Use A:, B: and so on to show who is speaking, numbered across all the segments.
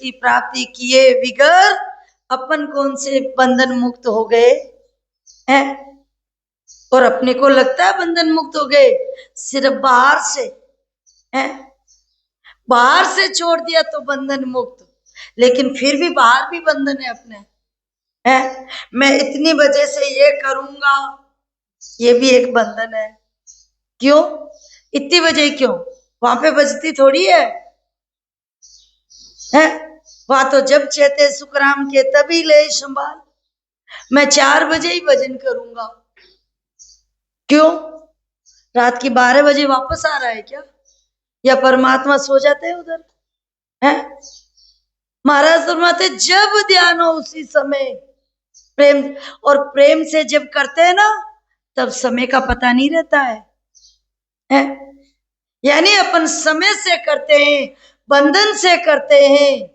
A: की प्राप्ति किए बिगर अपन कौन से बंधन मुक्त हो गए हैं? और अपने को लगता है बंधन मुक्त हो गए, सिर्फ बाहर से हैं, बाहर से छोड़ दिया तो बंधन मुक्त, लेकिन फिर भी बाहर भी बंधन है अपने हैं। मैं इतनी बजे से ये करूंगा, ये भी एक बंधन है। क्यों इतनी बजे, क्यों? वहां पे बजती थोड़ी है, हैं? वहां तो जब चेते सुखराम के तभी ले संभाल। मैं 4 बजे ही भजन करूंगा। क्यों? रात की 12 बजे वापस आ रहा है क्या? या परमात्मा सो जाते हैं उधर हैं? महाराज फरमाते जब ध्यान हो उसी समय प्रेम, और प्रेम से जब करते हैं ना तब समय का पता नहीं रहता है? यानी अपन समय से करते हैं, बंधन से करते हैं,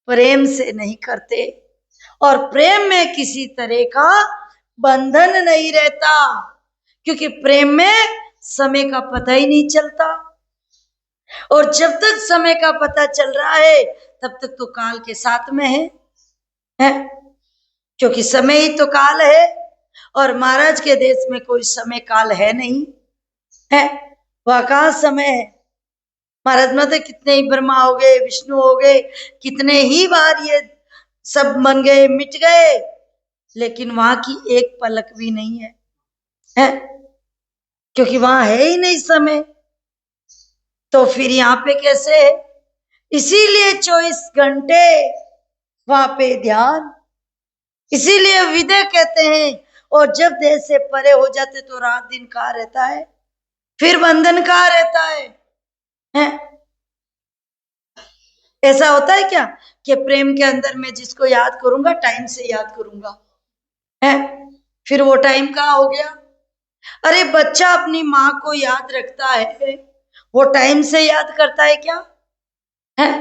A: प्रेम से नहीं करते। और प्रेम में किसी तरह का बंधन नहीं रहता, क्योंकि प्रेम में समय का पता ही नहीं चलता। और जब तक समय का पता चल रहा है तब तक तो काल के साथ में है? क्योंकि समय ही तो काल है, और महाराज के देश में कोई समय काल है नहीं है। वह कहाँ समय है? महाराज मत कितने ही ब्रह्मा हो गए, विष्णु हो गए, कितने ही बार ये सब बन गए, मिट गए, लेकिन वहां की एक पलक भी नहीं है? क्योंकि वहां है ही नहीं समय, तो फिर यहाँ पे कैसे है? इसीलिए 24 घंटे वहां पे ध्यान, इसीलिए विदय कहते हैं। और जब देह से परे हो जाते तो रात दिन कहाँ रहता है? फिर बंधन कहाँ रहता है? ऐसा होता है क्या कि प्रेम के अंदर मैं जिसको याद करूंगा टाइम से याद करूंगा है, फिर वो टाइम कहाँ हो गया? अरे बच्चा अपनी माँ को याद रखता है, वो टाइम से याद करता है क्या है?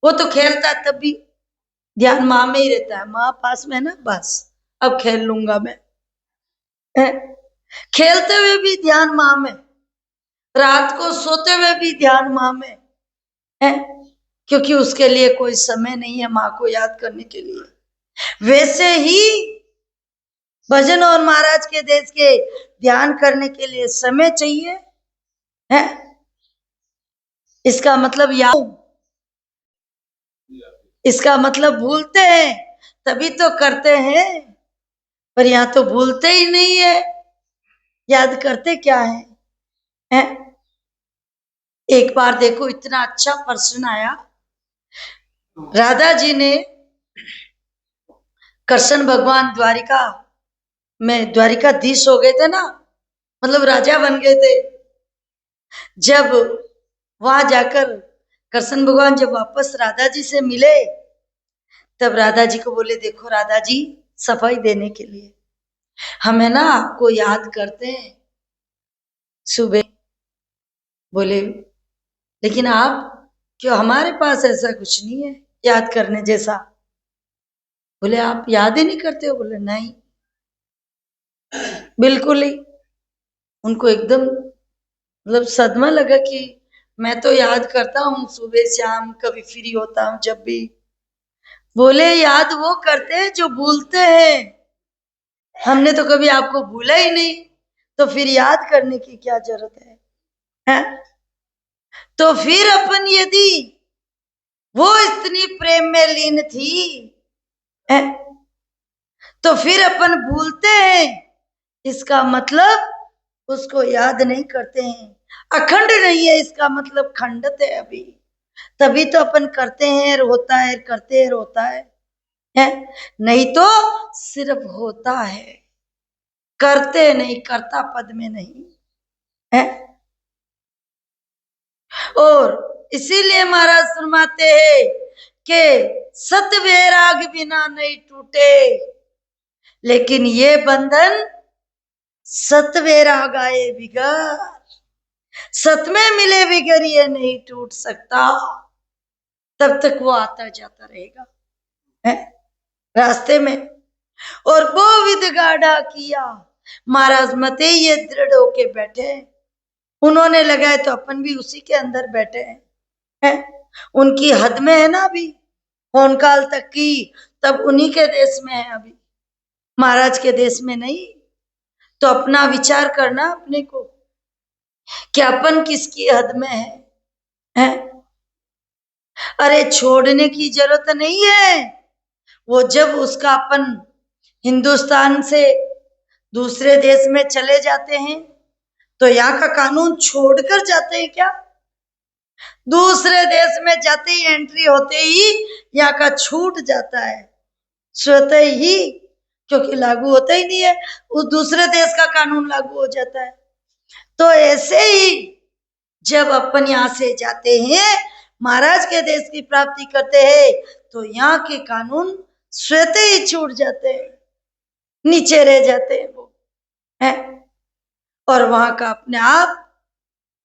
A: वो तो खेलता है तब भी ध्यान माँ में ही रहता है, माँ पास में है ना, बस अब खेल लूंगा मैं है? खेलते हुए भी ध्यान माँ में, रात को सोते हुए भी ध्यान माँ में है, क्योंकि उसके लिए कोई समय नहीं है माँ को याद करने के लिए। वैसे ही भजन और महाराज के देश के ध्यान करने के लिए समय चाहिए है। इसका मतलब इसका मतलब भूलते हैं तभी तो करते हैं, पर यहाँ तो भूलते ही नहीं है, याद करते क्या है? एक बार देखो इतना अच्छा प्रश्न आया, राधा जी ने, कृष्ण भगवान द्वारिका में द्वारिकाधीश हो गए थे ना, मतलब राजा बन गए थे। जब वहां जाकर कृष्ण भगवान जब वापस राधा जी से मिले तब राधा जी को बोले देखो राधा जी, सफाई देने के लिए हमें ना आपको याद करते हैं सुबह। बोले लेकिन आप क्यों, हमारे पास ऐसा कुछ नहीं है याद करने जैसा। बोले आप याद ही नहीं करते हो? बोले नहीं, बिल्कुल ही। उनको एकदम मतलब सदमा लगा कि मैं तो याद करता हूँ सुबह शाम, कभी फ्री होता हूँ जब भी। बोले याद वो करते हैं जो भूलते हैं, हमने तो कभी आपको भूला ही नहीं, तो फिर याद करने की क्या जरूरत है? तो फिर अपन यदि वो इतनी प्रेम में लीन थी है, तो फिर अपन भूलते हैं, इसका मतलब उसको याद नहीं करते हैं। अखंड नहीं है इसका मतलब खंडित है अभी, तभी तो अपन करते हैं होता है, करते हैं होता है? नहीं तो सिर्फ होता है, करते नहीं, करता पद में नहीं है। और इसीलिए महाराज फरमाते हैं कि सत वैराग बिना नहीं टूटे, लेकिन ये बंधन सत वैराग आए बिगर, सत में मिले बिगर ये नहीं टूट सकता, तब तक वो आता जाता रहेगा है रास्ते में। और वो विद गाढ़ा किया, महाराज मते ये दृढ़ होके बैठे, उन्होंने लगाए तो अपन भी उसी के अंदर बैठे हैं है? उनकी हद में है ना अभी, होन काल तक की, तब उन्हीं के देश में है, अभी महाराज के देश में नहीं। तो अपना विचार करना अपने को कि अपन किसकी हद में है? अरे छोड़ने की जरूरत नहीं है। वो जब उसका अपन हिंदुस्तान से दूसरे देश में चले जाते हैं तो यहाँ का कानून छोड़कर जाते हैं क्या? दूसरे देश में जाते ही, एंट्री होते ही यहाँ का छूट जाता है स्वतः ही, क्योंकि लागू होता ही नहीं है, उस दूसरे देश का कानून लागू हो जाता है। तो ऐसे ही जब अपन यहाँ से जाते हैं, महाराज के देश की प्राप्ति करते हैं, तो यहाँ के कानून स्वतः ही छूट जाते हैं, नीचे रह जाते हैं वो है। और वहां का अपने आप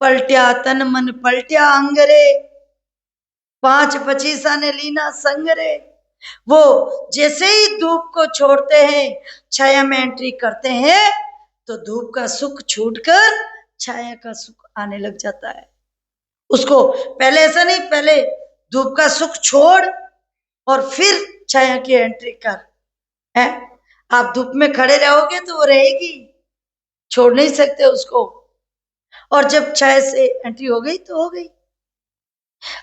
A: पलट्या तन मन पलट्या अंगरे, 5-25 ने लीना संगरे। वो जैसे ही धूप को छोड़ते हैं, छाया में एंट्री करते हैं, तो धूप का सुख छूटकर छाया का सुख आने लग जाता है उसको। पहले ऐसा नहीं, पहले धूप का सुख छोड़ और फिर छाया की एंट्री कर है। आप धूप में खड़े रहोगे तो वो रहेगी, छोड़ नहीं सकते उसको। और जब छाया से एंट्री हो गई तो हो गई।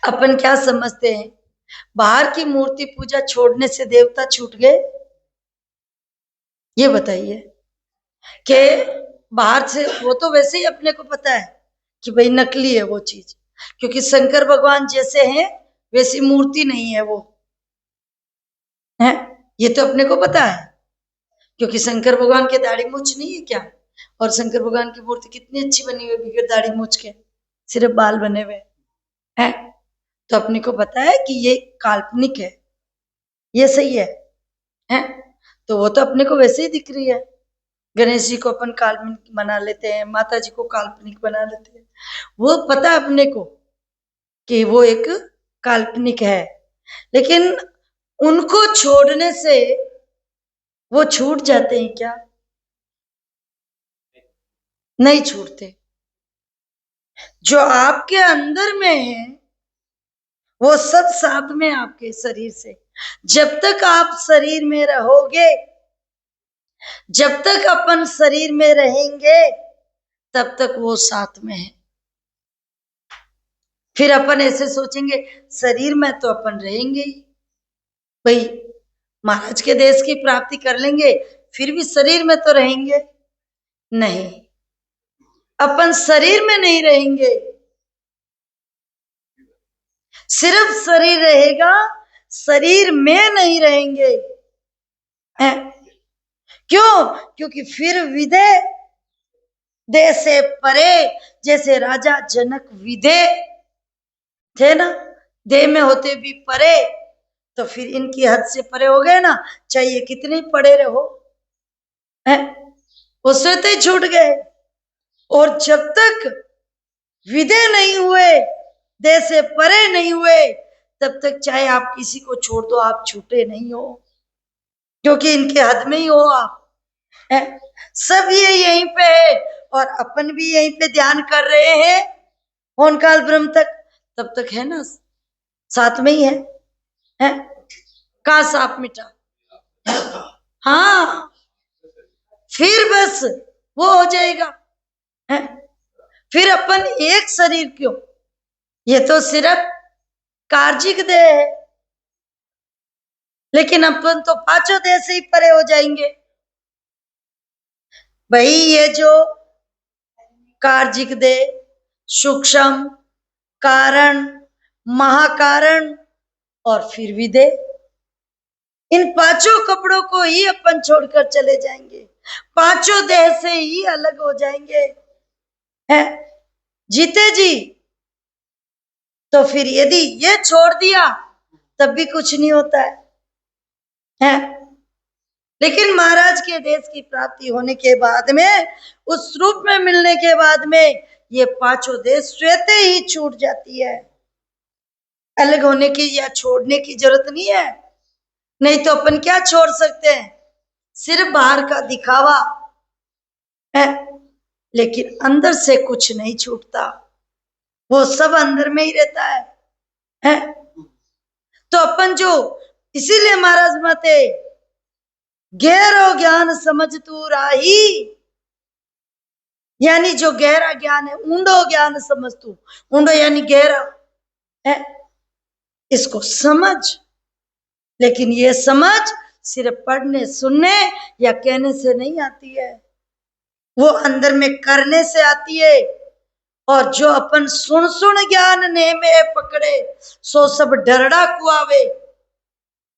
A: अपन क्या समझते हैं, बाहर की मूर्ति पूजा छोड़ने से देवता छूट गए? ये बताइए कि बाहर से, वो तो वैसे ही अपने को पता है कि भाई नकली है वो चीज, क्योंकि शंकर भगवान जैसे हैं वैसी मूर्ति नहीं है वो है। ये तो अपने को पता है, क्योंकि शंकर भगवान के दाढ़ी मूछ नहीं है क्या? और शंकर भगवान की मूर्ति कितनी अच्छी बनी हुई बगैर दाढ़ी मूछ के, सिर्फ बाल बने हुए हैं। तो अपने को पता है कि ये काल्पनिक है, ये सही है? तो वो तो अपने को वैसे ही दिख रही है। गणेश जी को अपन काल्पनिक बना लेते हैं, माता जी को काल्पनिक बना लेते हैं। वो पता है अपने को कि वो एक काल्पनिक है, लेकिन उनको छोड़ने से वो छूट जाते हैं क्या? नहीं छूटते। जो आपके अंदर में है वो सब साथ में आपके शरीर से, जब तक आप शरीर में रहोगे, जब तक अपन शरीर में रहेंगे, तब तक वो साथ में है। फिर अपन ऐसे सोचेंगे शरीर में तो अपन रहेंगे ही, भाई महाराज के देश की प्राप्ति कर लेंगे, फिर भी शरीर में तो रहेंगे नहीं, अपन शरीर में नहीं रहेंगे। सिर्फ शरीर रहेगा, शरीर में नहीं रहेंगे है? क्यों? क्योंकि फिर विदे देह से परे, जैसे राजा जनक विदे थे ना, देह में होते भी परे, तो फिर इनकी हद से परे हो गए ना, चाहिए कितने पड़े रहो है, उससे तो छूट गए। और जब तक विदे नहीं हुए, देह से परे नहीं हुए, तब तक चाहे आप किसी को छोड़ दो, आप छूटे नहीं हो, क्योंकि इनके हद में ही हो आप है। सब ये यहीं पे है और अपन भी यहीं पे ध्यान कर रहे हैं होन काल ब्रह्म तक, तब तक है ना, साथ में ही है? कहाँ सांप मिटा? हाँ, फिर बस वो हो जाएगा है? फिर अपन एक शरीर क्यों? ये तो सिर्फ कार्जिक देह है, लेकिन अपन तो पांचों देह से ही परे हो जाएंगे। भाई ये जो कार्जिक देह, सूक्ष्म, कारण, महाकारण और फिर विदेह, इन पांचों कपड़ों को ही अपन छोड़कर चले जाएंगे, पांचों देह से ही अलग हो जाएंगे है जीते जी। तो फिर यदि ये छोड़ दिया तब भी कुछ नहीं होता है? लेकिन महाराज के देश की प्राप्ति होने के बाद में, उस रूप में मिलने के बाद में, ये पांचों देश स्वतः ही छूट जाती है। अलग होने की या छोड़ने की जरूरत नहीं है। नहीं तो अपन क्या छोड़ सकते हैं? सिर्फ बाहर का दिखावा है, लेकिन अंदर से कुछ नहीं छूटता, वो सब अंदर में ही रहता है। है। तो अपन जो, इसीलिए महाराज माते गहरो ज्ञान समझ तू राही, यानी जो गहरा ज्ञान है, ऊंडो ज्ञान समझ तू, ऊंडो यानी गहरा है, इसको समझ। लेकिन ये समझ सिर्फ पढ़ने सुनने या कहने से नहीं आती है, वो अंदर में करने से आती है। और जो अपन सुन सुन ज्ञान ने में पकड़े सो सब डरड़ा कुआवे।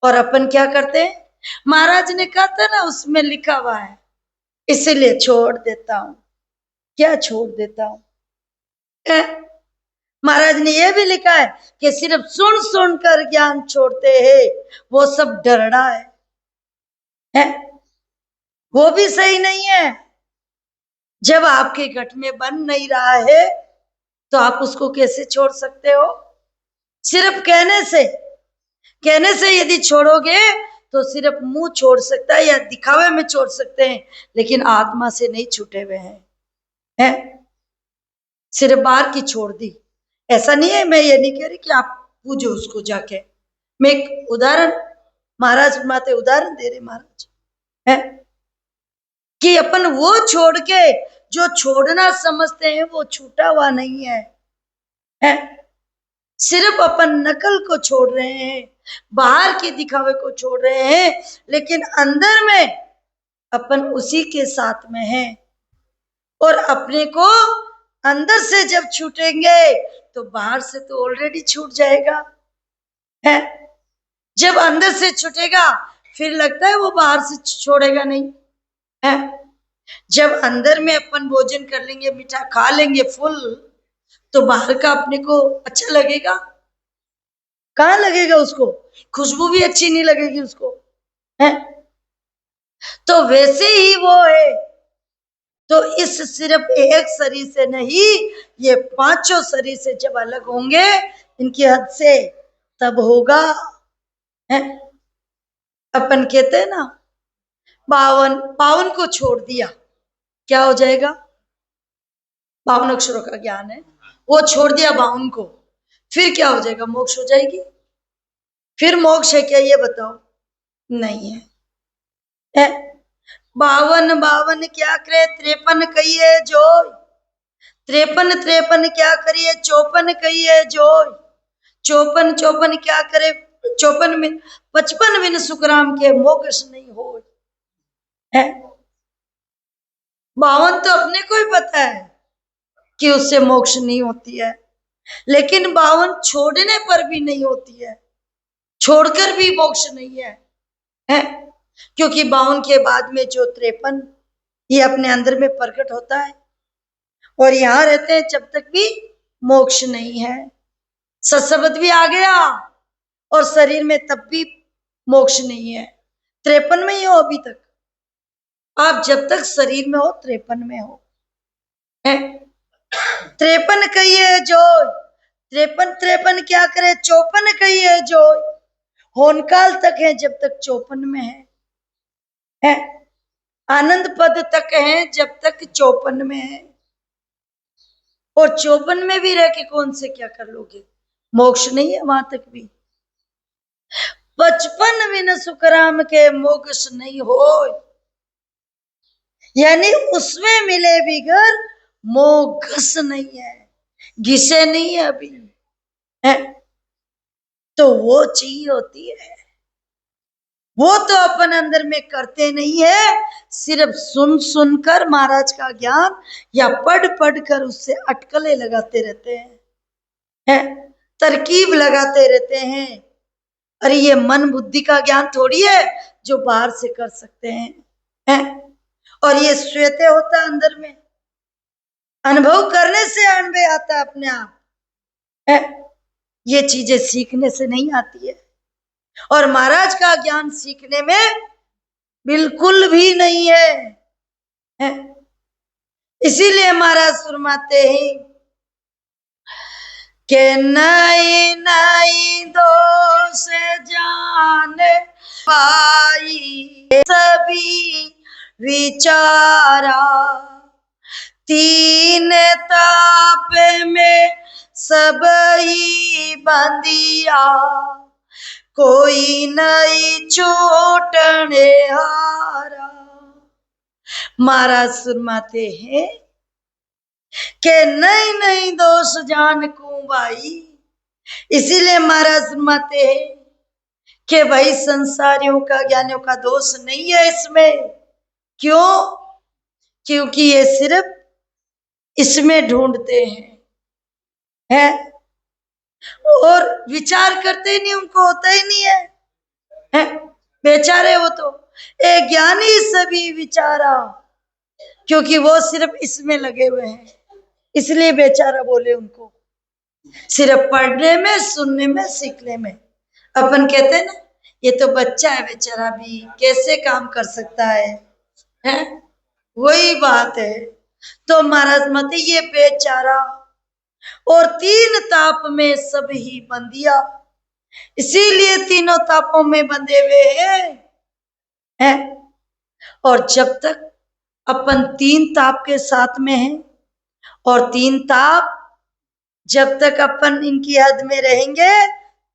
A: और अपन क्या करते हैं, महाराज ने कहा था ना, उसमें लिखा हुआ है, इसीलिए छोड़ देता हूं। क्या छोड़ देता हूं? महाराज ने यह भी लिखा है कि सिर्फ सुन सुन कर ज्ञान छोड़ते हैं, वो सब डरड़ा है? वो भी सही नहीं है। जब आपके घट में बन नहीं रहा है तो आप उसको कैसे छोड़ सकते हो? सिर्फ कहने से यदि छोड़ोगे तो सिर्फ मुंह छोड़ सकता है या दिखावे में छोड़ सकते हैं, लेकिन आत्मा से नहीं छूटे हुए हैं। सिर्फ बाहर की छोड़ दी। ऐसा नहीं है, मैं ये नहीं कह रही कि आप पूजो उसको जाके। मैं एक उदाहरण, महाराज माते उदाहरण दे रहे महाराज है कि अपन वो छोड़ के जो छोड़ना समझते हैं वो छूटा हुआ नहीं है? सिर्फ अपन नकल को छोड़ रहे हैं, बाहर के दिखावे को छोड़ रहे हैं, लेकिन अंदर में अपन उसी के साथ में हैं। और अपने को अंदर से जब छूटेंगे तो बाहर से तो ऑलरेडी छूट जाएगा है। जब अंदर से छूटेगा फिर लगता है वो बाहर से छोड़ेगा नहीं है। जब अंदर में अपन भोजन कर लेंगे, मीठा खा लेंगे फुल, तो बाहर का अपने को अच्छा लगेगा? कहाँ लगेगा उसको? खुशबू भी अच्छी नहीं लगेगी उसको है। तो वैसे ही वो है। तो इस सिर्फ एक शरीर से नहीं, ये पांचों शरीर से जब अलग होंगे इनकी हद से, तब होगा है। अपन कहते हैं ना, पावन को छोड़ दिया, क्या हो जाएगा? 52 अक्षरों का ज्ञान है, वो छोड़ दिया 52 को, फिर क्या हो जाएगा? मोक्ष हो जाएगी। फिर मोक्ष है क्या, ये बताओ? नहीं है। 52 क्या करे? 53 कहिए जो, 53 क्या करिए? 54 कहिए जो, 54 क्या करे? 54 में 55 बिन सुखराम के मोक्ष नहीं हो है। 52 तो अपने को ही पता है कि उससे मोक्ष नहीं होती है, लेकिन 52 छोड़ने पर भी नहीं होती है, छोड़कर भी मोक्ष नहीं है? क्योंकि 52 के बाद में जो 53 ये अपने अंदर में प्रकट होता है और यहां रहते हैं जब तक भी मोक्ष नहीं है। सत्सबद भी आ गया और शरीर में तब भी मोक्ष नहीं है। 53 में ही हो अभी तक आप, जब तक शरीर में हो 53 में हो है। 53 कहिए जो, 53 क्या करे? 54 कहिए जो, होनकाल तक है जब तक 54 में है? आनंद पद तक है जब तक 54 में है। और 54 में भी रह के कौन से क्या कर लोगे? मोक्ष नहीं है वहां तक भी। 55 बिन सुखराम के मोक्ष नहीं हो, यानी उसमें मिले बिगर मोक्ष नहीं है, घिसे नहीं है अभी है। तो वो चीज होती है, वो तो अपन अंदर में करते नहीं है, सिर्फ सुन सुनकर महाराज का ज्ञान या पढ़ पढ़ कर उससे अटकलें लगाते रहते हैं, तरकीब लगाते रहते हैं। अरे ये मन बुद्धि का ज्ञान थोड़ी है जो बाहर से कर सकते हैं। और ये श्वेते होता अंदर में, अनुभव करने से अनुभव आता है अपने आप है। ये चीजें सीखने से नहीं आती है, और महाराज का ज्ञान सीखने में बिल्कुल भी नहीं है। इसीलिए महाराज फरमाते हैं कि नई नई दोष जाने पाई सभी विचारा, तीन ताप में सब ही बांधिया, कोई नहीं छूटने हारा। महाराज फरमाते हैं कि नहीं नहीं दोष जान को भाई। इसीलिए महाराज फरमाते हैं कि भाई संसारियों का ज्ञानियों का दोष नहीं है इसमें। क्यों? क्योंकि ये सिर्फ इसमें ढूंढते हैं और विचार करते ही नहीं, उनको होता ही नहीं है। बेचारे वो तो एक ज्ञानी सभी विचारा, क्योंकि वो सिर्फ इसमें लगे हुए हैं, इसलिए बेचारा बोले उनको। सिर्फ पढ़ने में, सुनने में, सीखने में। अपन कहते हैं ना, ये तो बच्चा है बेचारा, भी कैसे काम कर सकता है? वही बात है। तो महाराज मत ये बेचारा और तीन ताप में सब ही बंदिया, इसीलिए तीनों तापों में बंधे हुए हैं। और जब तक अपन तीन ताप के साथ में हैं, और तीन ताप जब तक अपन इनकी हद में रहेंगे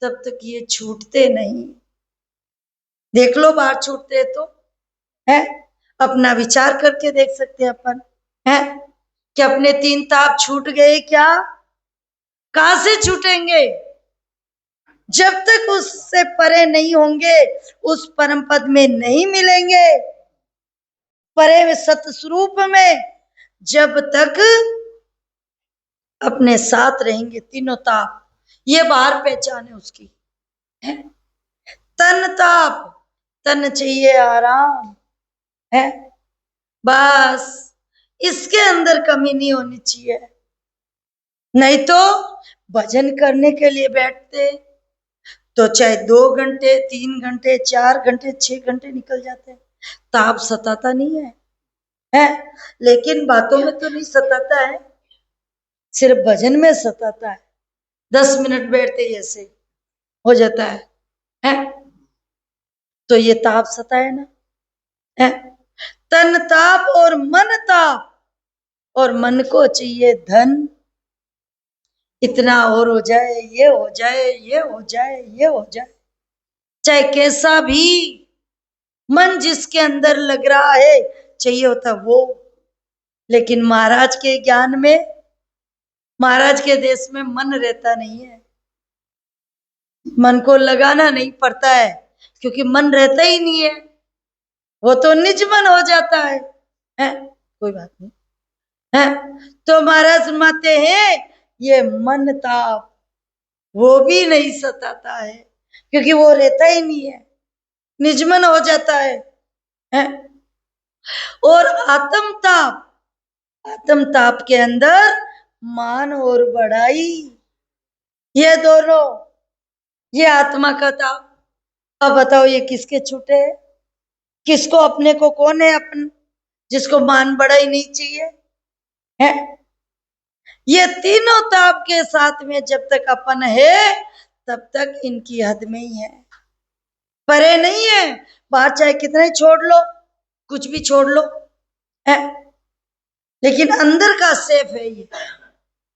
A: तब तक ये छूटते नहीं। देख लो बाहर छूटते तो है, अपना विचार करके देख सकते हैं अपन है कि अपने तीन ताप छूट गए क्या? कहां से छूटेंगे? जब तक उससे परे नहीं होंगे, उस परम पद में नहीं मिलेंगे, परे में सत स्वरूप में जब तक अपने साथ रहेंगे तीनों ताप। ये बाहर पहचान है उसकी है? तन ताप, तन चाहिए आराम है, बस इसके अंदर कमी नहीं होनी चाहिए। नहीं तो भजन करने के लिए बैठते तो चाहे 2 घंटे, 3 घंटे, 4 घंटे, 6 घंटे निकल जाते हैं, ताप सताता नहीं है? लेकिन बातों में तो नहीं सताता है, सिर्फ भजन में सताता है। 10 मिनट बैठते ही ऐसे हो जाता है? तो ये ताप सताए ना है? तन ताप और मन ताप, और मन को चाहिए धन। इतना और हो जाए, ये हो जाए, ये हो जाए, ये हो जाए, चाहे कैसा भी मन जिसके अंदर लग रहा है चाहिए होता वो। लेकिन महाराज के ज्ञान में, महाराज के देश में मन रहता नहीं है, मन को लगाना नहीं पड़ता है, क्योंकि मन रहता ही नहीं है, वो तो निज मन हो जाता है? कोई बात नहीं है। तो महाराज फरमाते हैं ये मन ताप वो भी नहीं सताता है, क्योंकि वो रहता ही नहीं है, निजमन हो जाता है? और आत्म ताप, आत्म ताप के अंदर मान और बढ़ाई, ये दोनों, ये आत्मा का ताप। अब बताओ ये किसके छूटे है? किसको अपने को कौन है अपन जिसको मान बढ़ाई नहीं चाहिए है? ये तीनों ताप के साथ में जब तक अपन है तब तक इनकी हद में ही है, परे नहीं है। बाहर चाहे कितने छोड़ लो, कुछ भी छोड़ लो है, लेकिन अंदर का सेफ है ये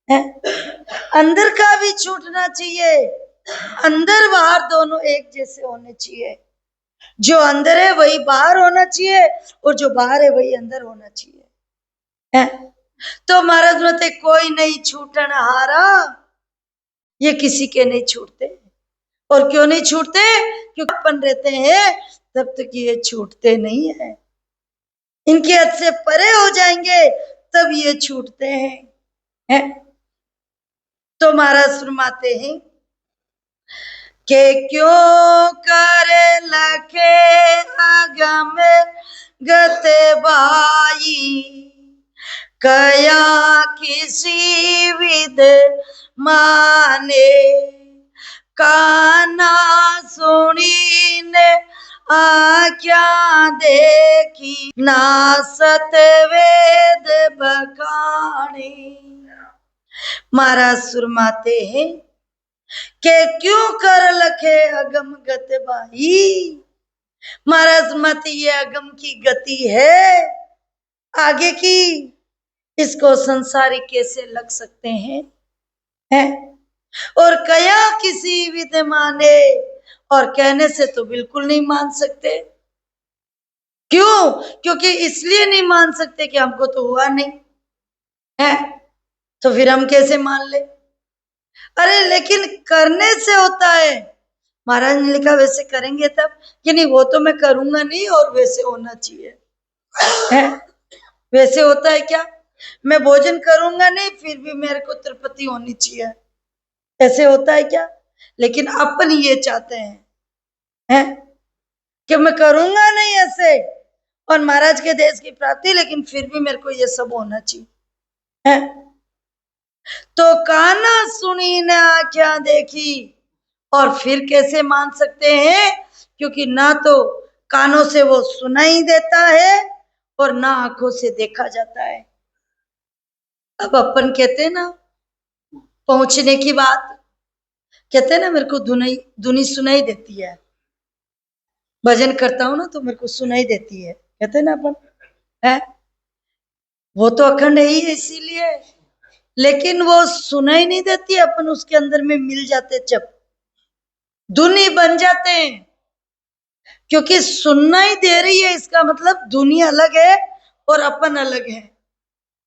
A: है? अंदर का भी छूटना चाहिए। अंदर बाहर दोनों एक जैसे होने चाहिए। जो अंदर है वही बाहर होना चाहिए, और जो बाहर है वही अंदर होना चाहिए है? तो महाराज बोलते कोई नहीं छूटन हारा, ये किसी के नहीं छूटते। और क्यों नहीं छूटते? क्योंकि अपन रहते हैं तब तक ये छूटते नहीं है। इनके हद से परे हो जाएंगे तब ये छूटते हैं? तो महाराज फरमाते हैं कि क्यों करे लखे अगम गते बाई, कया किसी विद माने, काना सुनी ने आख्या देखी, ना सतवेद बखाने। महाराज फरमाते हैं कि क्यों कर लखे अगम गत बाई। महाराज मत ये अगम की गति है आगे की, इसको संसारी कैसे लग सकते हैं? है। और कया किसी विध माने, और कहने से तो बिल्कुल नहीं मान सकते। क्यों? क्योंकि इसलिए नहीं मान सकते कि हमको तो हुआ नहीं है, तो फिर हम कैसे मान ले? अरे लेकिन करने से होता है। महाराज ने लिखा वैसे करेंगे तब, कि नहीं वो तो मैं करूंगा नहीं और वैसे होना चाहिए है। वैसे होता है क्या? मैं भोजन करूंगा नहीं फिर भी मेरे को तृप्ति होनी चाहिए, ऐसे होता है क्या? लेकिन अपन ये चाहते हैं कि मैं करूंगा नहीं ऐसे और महाराज के देश की प्राप्ति, लेकिन फिर भी मेरे को ये सब होना चाहिए है। तो काना सुनी न आँखें देखी, और फिर कैसे मान सकते हैं? क्योंकि ना तो कानों से वो सुनाई देता है और ना आंखों से देखा जाता है। अब अपन कहते हैं ना पहुंचने की बात, कहते हैं ना मेरे को धुनी धुनी सुनाई देती है, भजन करता हूं ना तो मेरे को सुनाई देती है, कहते हैं ना अपन है। वो तो अखंड है ही इसीलिए, लेकिन वो सुनाई नहीं देती, अपन उसके अंदर में मिल जाते, जब धुनी बन जाते हैं। क्योंकि सुनाई दे रही है इसका मतलब धुनी अलग है और अपन अलग है,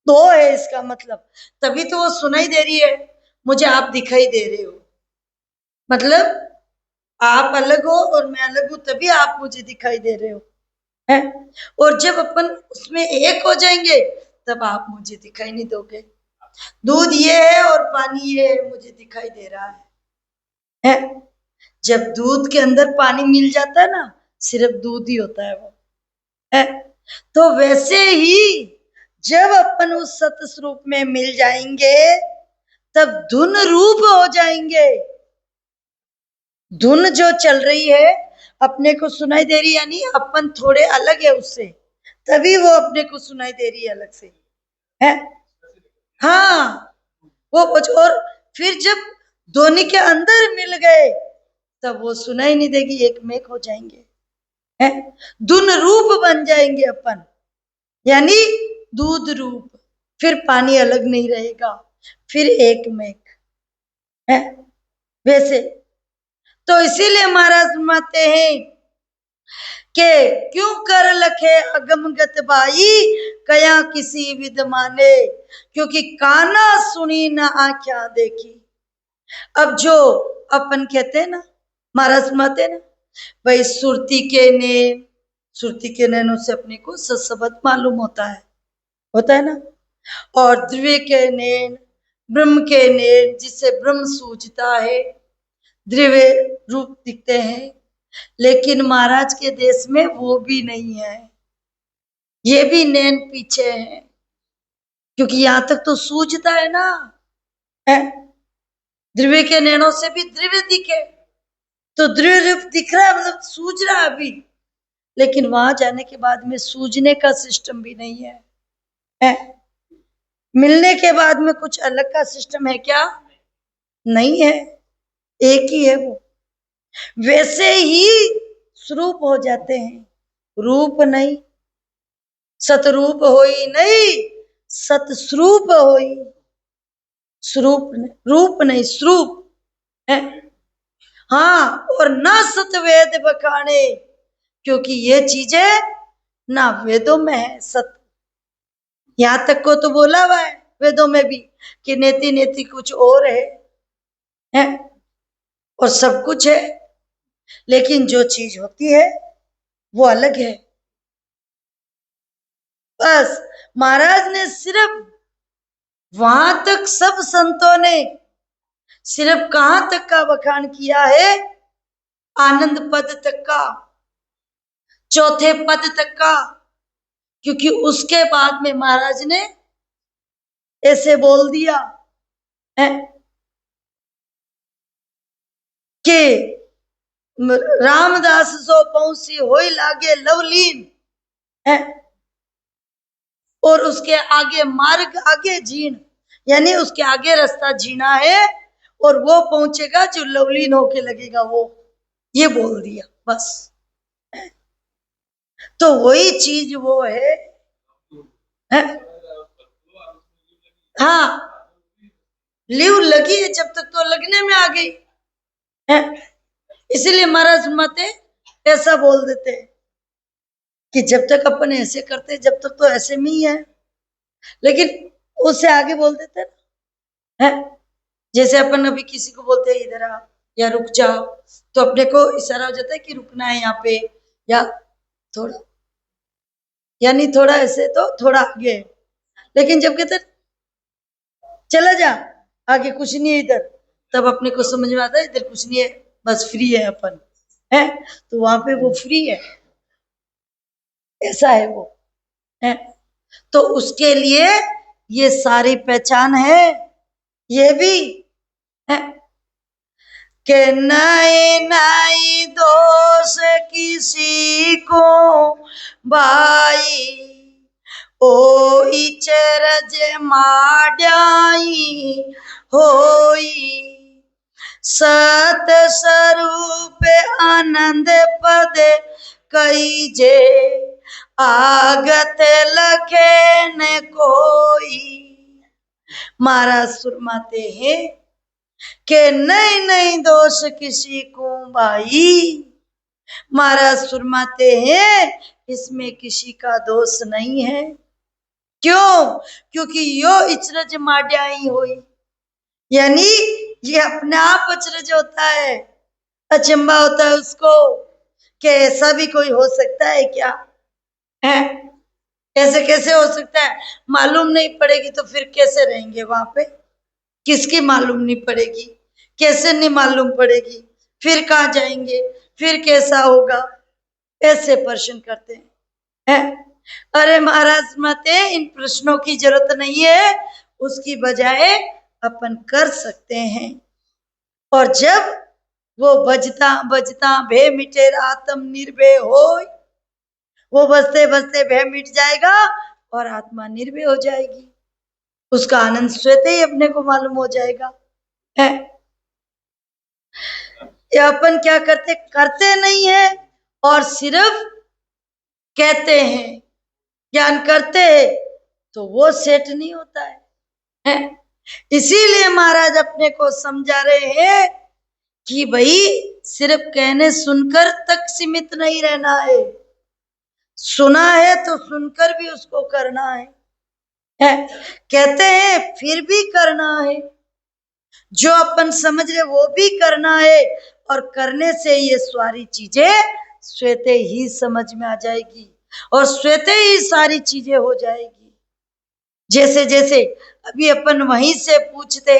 A: दो है इसका मतलब। तभी तो वो सुनाई दे रही है, मुझे आप दिखाई दे रहे हो, मतलब आप अलग हो और मैं अलग हूं, तभी आप मुझे दिखाई दे रहे हो है। और जब अपन उसमें एक हो जाएंगे तब आप मुझे दिखाई नहीं दोगे। दूध ये है और पानी ये है, मुझे दिखाई दे रहा है। जब दूध के अंदर पानी मिल जाता है ना, सिर्फ दूध ही होता है वो है। तो वैसे ही जब अपन उस सत स्वरूप में मिल जाएंगे तब धुन रूप हो जाएंगे। धुन जो चल रही है अपने को सुनाई दे रही, यानी अपन थोड़े अलग है उससे, तभी वो अपने को सुनाई दे रही है अलग से है। हाँ, वो कुछ और, फिर जब दोनों के अंदर मिल गए तब वो सुनाई नहीं देगी, एक मेक हो जाएंगे है, धुन रूप बन जाएंगे अपन, यानी दूध रूप। फिर पानी अलग नहीं रहेगा, फिर एक मेक है। वैसे तो इसीलिए महाराज फरमाते हैं के क्यों कर लखे अगमगत बाई, कया किसी विद माने, क्योंकि काना सुनी ना आँखें देखी। अब जो अपन कहते हैं ना, महाराज फरमाते हैं ना भाई सुरती के नैनों से अपने को सत्सबत मालूम होता है ना। और द्रव्य के नैन, ब्रह्म के नैन, जिससे ब्रह्म सूझता है, द्रव्य रूप दिखते हैं। लेकिन महाराज के देश में वो भी नहीं है, ये भी नैन पीछे है, क्योंकि यहां तक तो सूझता है ना है। द्रव्य के नैनों से भी द्रव्य दिखे, तो द्रव्य रूप दिख रहा है, मतलब सूझ रहा है अभी, लेकिन वहां जाने के बाद में सूझने का सिस्टम भी नहीं है। मिलने के बाद में कुछ अलग का सिस्टम है क्या? नहीं है, एक ही है वो। वैसे ही स्वरूप हो जाते हैं, रूप नहीं। सतरूप होई नहीं, सतस्वरूप होई। स्वरूप रूप नहीं, स्वरूप है। हाँ, और ना सतवेद बखाने, क्योंकि ये चीजें ना वेदों में है सत। यहां तक को तो बोला हुआ है वेदों में भी कि नेति नेति कुछ और है और सब कुछ है, लेकिन जो चीज होती है वो अलग है। बस महाराज ने सिर्फ वहां तक, सब संतों ने सिर्फ कहां तक का बखान किया है? आनंद पद तक का, चौथे पद तक का। क्योंकि उसके बाद में महाराज ने ऐसे बोल दिया है कि रामदास सो पहुंची होई लागे लवलीन है, और उसके आगे मार्ग आगे जीण, यानी उसके आगे रास्ता जीना है, और वो पहुंचेगा जो लवलीन होके लगेगा वो, ये बोल दिया बस। तो वही चीज वो है? हाँ, लीव लगी है जब तक तो लगने में आ गई है। इसीलिए महाराज माते ऐसा बोल देते हैं कि जब तक अपन ऐसे करते जब तक तो ऐसे में ही है, लेकिन उससे आगे बोल देते है। जैसे अपन अभी किसी को बोलते हैं इधर आ या रुक जाओ, तो अपने को इशारा हो जाता है कि रुकना है यहाँ पे, या थोड़ा, यानी थोड़ा ऐसे तो थोड़ा आगे। लेकिन जब कहते चला जा, आगे कुछ नहीं है इधर, तब अपने को समझ में आता है इधर कुछ नहीं है, बस फ्री है अपन है। तो वहां पे वो फ्री है, ऐसा है वो है। तो उसके लिए ये सारी पहचान है, ये भी है कि नए नए दोष किसी को भाई, ओ इचरज माड्याई होई, सत स्वरूप आनंद पद कई जे, आगत लखे न कोई। महाराज सुरमाते हैं कि नई नई दोष किसी को भाई। महाराज सुरमाते हैं इसमें किसी का दोष नहीं है। क्यों? क्योंकि यो इचरज माड्याई हुई, यानी ये अपने आप अचरज होता है, अचंबा होता है उसको कि ऐसा भी कोई हो सकता है क्या है। ऐसे कैसे हो सकता है? मालूम नहीं पड़ेगी तो फिर कैसे रहेंगे वहां पे? किसकी मालूम नहीं पड़ेगी? कैसे नहीं मालूम पड़ेगी? फिर कहाँ जाएंगे? फिर कैसा होगा? ऐसे प्रश्न करते हैं। अरे महाराज माते इन प्रश्नों की जरूरत नहीं है, उसकी बजाय अपन कर सकते हैं। और जब वो बजता बजता भय मिटे आत्म निर्भय हो, वो बजते बजते भय मिट जाएगा और आत्मा निर्भय हो जाएगी, उसका आनंद स्वतः ही अपने को मालूम हो जाएगा है। ये अपन क्या करते? करते नहीं है और सिर्फ कहते हैं, ज्ञान करते हैं तो वो सेट नहीं होता है। इसीलिए महाराज अपने को समझा रहे हैं कि भाई सिर्फ कहने सुनकर तक सीमित नहीं रहना है, सुना है तो सुनकर भी उसको करना है। कहते हैं फिर भी करना है, जो अपन समझ रहे वो भी करना है, और करने से ये सारी चीजें स्वतः ही समझ में आ जाएगी और स्वतः ही सारी चीजें हो जाएगी। जैसे जैसे अभी अपन वहीं से पूछते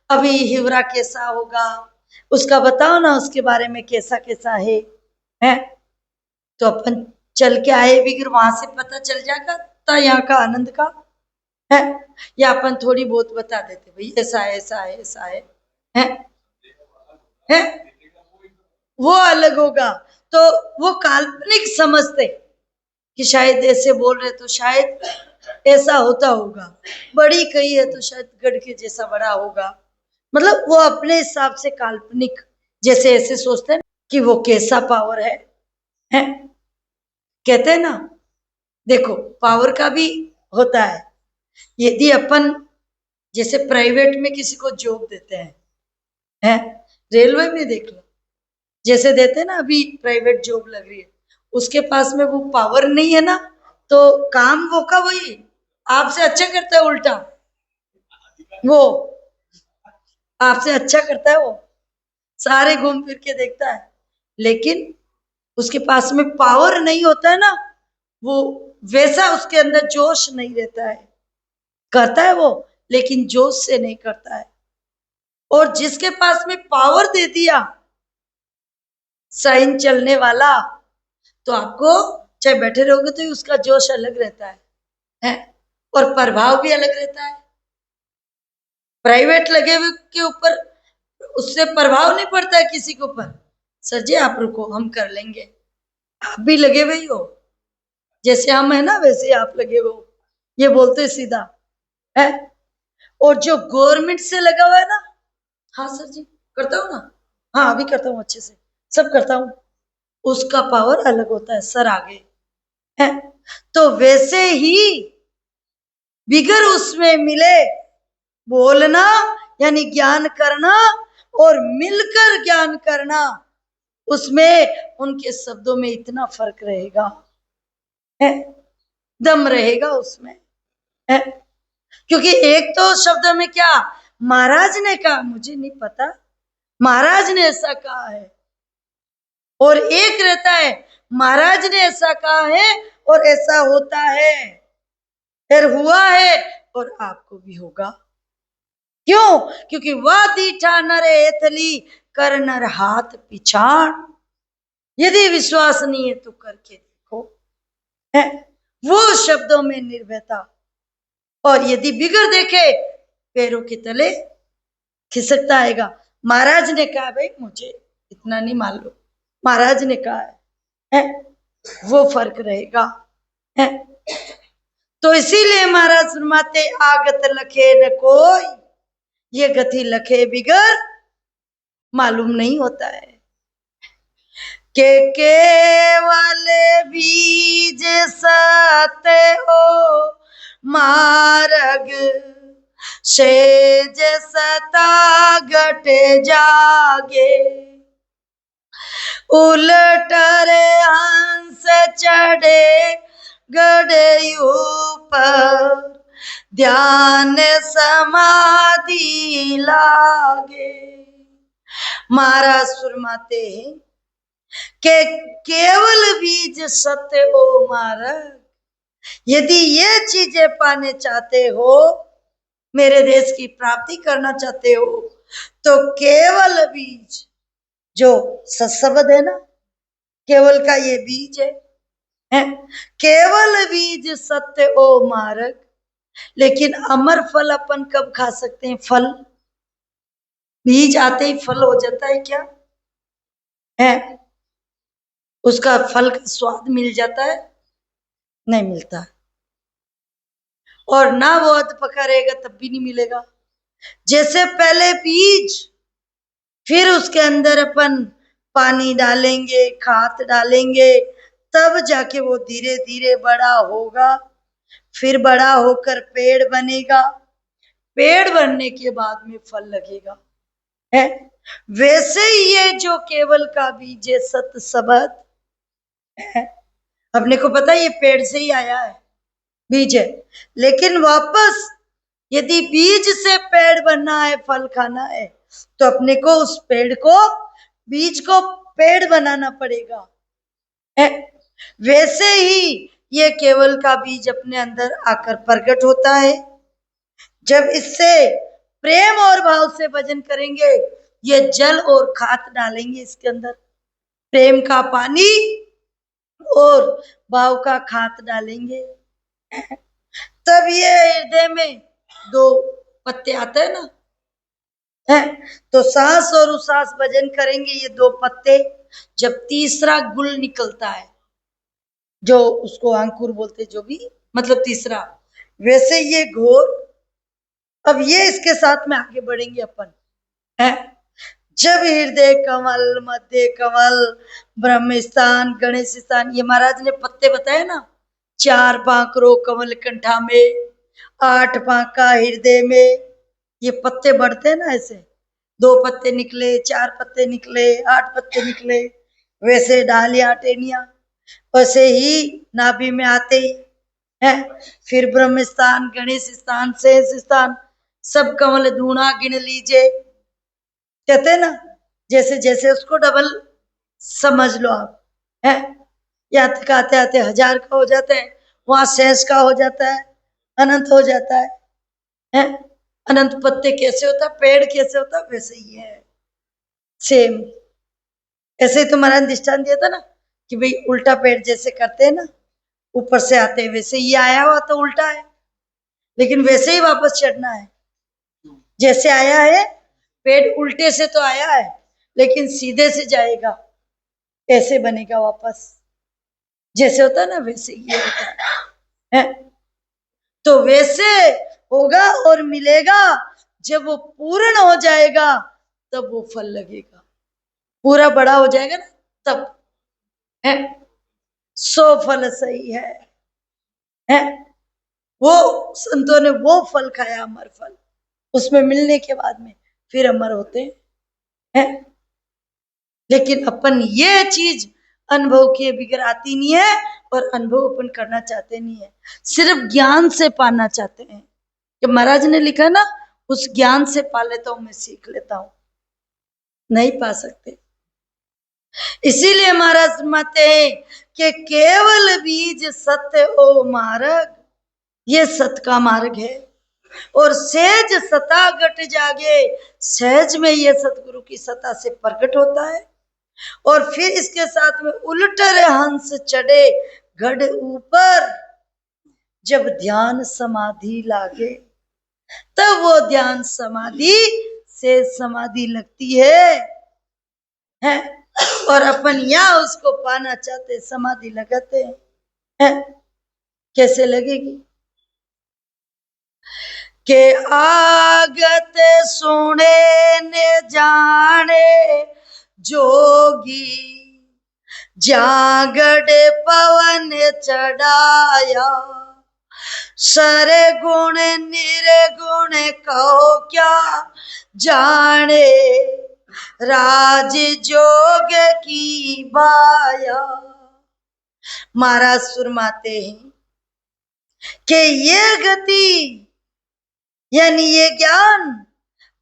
A: अभी हिवरा कैसा होगा, उसका बताओ ना, उसके बारे में कैसा कैसा है? तो अपन चल के आए भी वहां से पता चल जाएगा था यहाँ का आनंद का है, या अपन थोड़ी बहुत बता देते भाई ऐसा है ऐसा है ऐसा है? है? वो अलग होगा। तो वो काल्पनिक समझते कि शायद ऐसे बोल रहे तो शायद ऐसा होता होगा, बड़ी कही है तो शायद गढ़ के जैसा बड़ा होगा, मतलब वो अपने हिसाब से काल्पनिक जैसे ऐसे सोचते हैं कि वो कैसा पावर है? कहते हैं ना, देखो पावर का भी होता है। यदि अपन जैसे प्राइवेट में किसी को जॉब देते हैं, रेलवे में देख लो, जैसे देते हैं ना, अभी प्राइवेट जॉब लग रही है, उसके पास में वो पावर नहीं है ना, तो काम वो का वही आपसे अच्छा करता है, उल्टा वो आपसे अच्छा करता है, वो सारे घूम फिर के देखता है, लेकिन उसके पास में पावर नहीं होता है ना, वो वैसा उसके अंदर जोश नहीं रहता है, करता है वो लेकिन जोश से नहीं करता है। और जिसके पास में पावर दे दिया साइन चलने वाला, तो आपको चाहे बैठे रहोगे तो उसका जोश अलग रहता है और प्रभाव भी अलग रहता है। प्राइवेट लगे हुए के ऊपर उससे प्रभाव नहीं पड़ता है किसी के ऊपर, सर जी आप रुको हम कर लेंगे, आप भी लगे हुए ही हो, जैसे हम है ना वैसे ही आप लगे हुए हो, ये बोलते सीधा है। और जो गवर्नमेंट से लगा हुआ है ना, हाँ सर जी करता हूँ ना, हाँ अभी करता हूँ अच्छे से सब करता हूँ, उसका पावर अलग होता है, सर आगे है। तो वैसे ही बिगर उसमें मिले बोलना यानी ज्ञान करना और मिलकर ज्ञान करना, उसमें उनके शब्दों में इतना फर्क रहेगा, है, दम रहेगा उसमें, है। क्योंकि एक तो शब्द में क्या महाराज ने कहा, मुझे नहीं पता, महाराज ने ऐसा कहा है, और एक रहता है महाराज ने ऐसा कहा है और ऐसा होता है, फिर हुआ है और आपको भी होगा। क्यों? क्योंकि वह दीठा नर एथली कर नर हाथ पिछाड़। यदि विश्वास नहीं है तो करके देखो, है वो शब्दों में निर्भयता। और यदि बिगड़ देखे पैरों के तले खिसकता आएगा। महाराज ने कहा भाई मुझे इतना नहीं मान लो, महाराज ने कहा है, वो फर्क रहेगा, है। तो इसीलिए महाराज फरमाते आगत लखे न कोई, ये गति लखे बिगर मालूम नहीं होता है के केवल बीज सत्य हो मार्ग सेज सता घट जागे, उलट रे हंस चढ़े गड़े ऊपर ध्यान समाधि लागे। महाराज फरमाते हैं कि केवल बीज सत्य हो मार्ग, यदि ये चीजें पाने चाहते हो, मेरे देश की प्राप्ति करना चाहते हो, तो केवल बीज जो सत्शब्द है ना, केवल का ये बीज है, केवल बीज सत्य ओ मार्ग। लेकिन अमर फल अपन कब खा सकते हैं? फल बीज आते ही फल हो जाता है क्या? है उसका फल का स्वाद मिल जाता है? नहीं मिलता। और ना वो अध पका रहेगा तब भी नहीं मिलेगा। जैसे पहले बीज, फिर उसके अंदर अपन पानी डालेंगे, खाद डालेंगे, तब जाके वो धीरे धीरे बड़ा होगा, फिर बड़ा होकर पेड़ बनेगा, पेड़ बनने के बाद में फल लगेगा, है। वैसे ही ये जो केवल का बीज है सत शब्द है, अपने को पता है ये पेड़ से ही आया है, बीज है। लेकिन वापस यदि बीज से पेड़ बनना है, फल खाना है, तो अपने को उस पेड़ को, बीज को पेड़ बनाना पड़ेगा, है। वैसे ही ये केवल का बीज अपने अंदर आकर प्रकट होता है। जब इससे प्रेम और भाव से भजन करेंगे, ये जल और खाद डालेंगे इसके अंदर, प्रेम का पानी और भाव का खाद डालेंगे, तब ये हृदय में दो पत्ते आते हैं ना, है। तो सांस और उसास भजन करेंगे, ये दो पत्ते, जब तीसरा गुल निकलता है, जो उसको अंकुर बोलते, जो भी मतलब तीसरा, वैसे ये घोर, अब ये इसके साथ में आगे बढ़ेंगे अपन, है। जब हृदय कमल, मध्य कमल, ब्रह्म स्थान, गणेश स्थान, ये महाराज ने पत्ते बताए ना, 4 पांकरो कमल कंठा में, 8 पांका हृदय में, ये पत्ते बढ़ते हैं ना ऐसे, 2 पत्ते निकले, 4 पत्ते निकले, 8 पत्ते निकले, वैसे डालियां टेनिया, वैसे ही नाभि में आते ही है, फिर ब्रह्म स्थान, गणेश स्थान, शेष स्थान, सब कमल धूणा गिन लीजिए, कहते हैं ना, जैसे जैसे उसको डबल समझ लो आप, है। या तक आते आते 1000 का हो जाता है, वहां शेष का हो जाता है, अनंत हो जाता है। अनंत पत्ते कैसे होता है, पेड़ कैसे होता है, वैसे ही है सेम। ऐसे ही तो महाराज दृष्टांत दिया था ना कि भाई उल्टा पेड़ जैसे करते हैं ना, ऊपर से आते हैं, वैसे ये आया हुआ तो उल्टा है, लेकिन वैसे ही वापस चढ़ना है, जैसे आया है। पेड़ उल्टे से तो आया है, लेकिन सीधे से जाएगा, ऐसे बनेगा वापस, जैसे होता है ना वैसे ये होता है। तो वैसे होगा और मिलेगा, जब वो पूर्ण हो जाएगा तब वो फल लगेगा, पूरा बड़ा हो जाएगा ना तब, है। 100 फल सही है। वो संतों ने वो फल खाया, अमर फल, उसमें मिलने के बाद में फिर अमर होते हैं। लेकिन अपन ये चीज अनुभव किए बिगड़ आती नहीं है, और अनुभव अपन करना चाहते नहीं है, सिर्फ ज्ञान से पाना चाहते हैं। कि महाराज ने लिखा ना, उस ज्ञान से पा लेता हूं, मैं सीख लेता हूं, नहीं पा सकते। इसीलिए महाराज माते हैं कि केवल बीज सत्य ओ मार्ग, ये सत का मार्ग है। और सहज सता घट जागे, सहज में ये सतगुरु की सता से प्रकट होता है। और फिर इसके साथ में उलटर हंस चढ़े गढ़ ऊपर, जब ध्यान समाधि लागे, तब वो ध्यान समाधि से समाधि लगती है? और अपन यहाँ उसको पाना चाहते, समाधि लगाते हैं। कैसे लगेगी? के आगत सुने ने जाने जोगी, जागड़ पवन चढ़ाया, सर गुण निर्गुण कहो क्या जाने, राज जोग की बाया। महाराज सुरमाते हैं कि ये गति यानी ये ज्ञान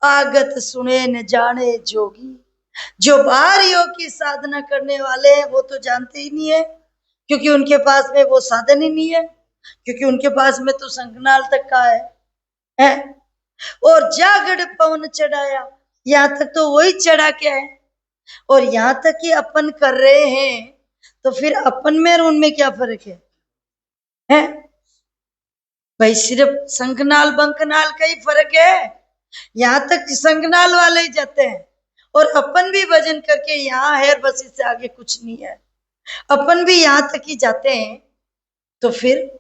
A: आगत सुने न जाने जोगी, जो बाहर योग की साधना करने वाले हैं वो तो जानते ही नहीं है, क्योंकि उनके पास में वो साधन ही नहीं है, क्योंकि उनके पास में तो संगनाल तक का है? और जागड़ पवन चढ़ाया, यहाँ तक तो वही चढ़ा के है, और यहाँ तक कि अपन कर रहे हैं, तो फिर अपन में और उनमें क्या फर्क है? भाई सिर्फ संगनाल बंकनाल का ही फर्क है। यहाँ तक संगनाल वाले ही जाते हैं, और अपन भी भजन करके यहाँ है, बस इससे आगे कुछ नहीं है। अपन भी यहाँ तक ही जाते हैं, तो फिर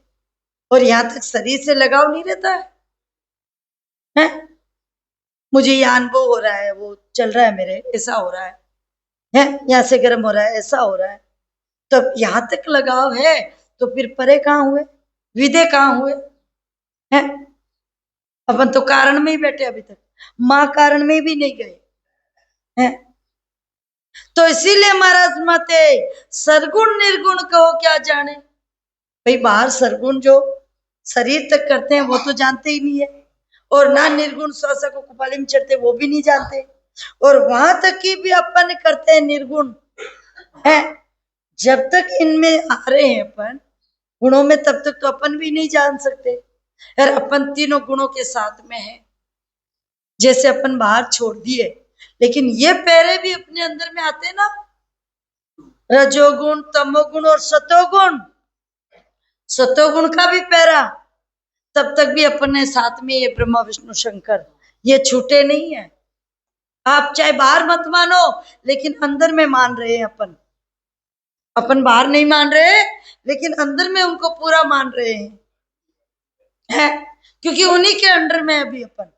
A: और यहाँ तक शरीर से लगाव नहीं रहता है? मुझे ये अनुभव हो रहा है, वो चल रहा है मेरे, ऐसा हो रहा है? यहाँ से गर्म हो रहा है, ऐसा हो रहा है, तब यहाँ तक लगाव है, तो फिर परे कहाँ हुए, विदे कहाँ हुए हैं? अपन तो कारण में ही बैठे अभी तक, माँ कारण में भी नहीं गए हैं। तो इसीलिए महाराज माते सरगुण निर्गुण कहो क्या जाने। भाई बाहर सरगुण जो शरीर तक करते हैं वो तो जानते ही नहीं है, और ना निर्गुण श्वासा को कपाली में चढ़ते वो भी नहीं जानते, और वहां तक की भी अपन करते हैं निर्गुण है। जब तक इनमें आ रहे हैं अपन गुणों में, तब तक तो अपन भी नहीं जान सकते यार, अपन तीनों गुणों के साथ में है। जैसे अपन बाहर छोड़ दिए, लेकिन ये पैरे भी अपने अंदर में आते ना, रजोगुण तमोगुण और सतोगुण। सतोगुण का भी पैरा, तब तक भी अपने साथ में ये ब्रह्मा विष्णु शंकर ये छूटे नहीं है। आप चाहे बाहर मत मानो, लेकिन अंदर में मान रहे हैं अपन। अपन बाहर नहीं मान रहे, लेकिन अंदर में उनको पूरा मान रहे हैं, क्योंकि उन्हीं के अंडर में अभी अपन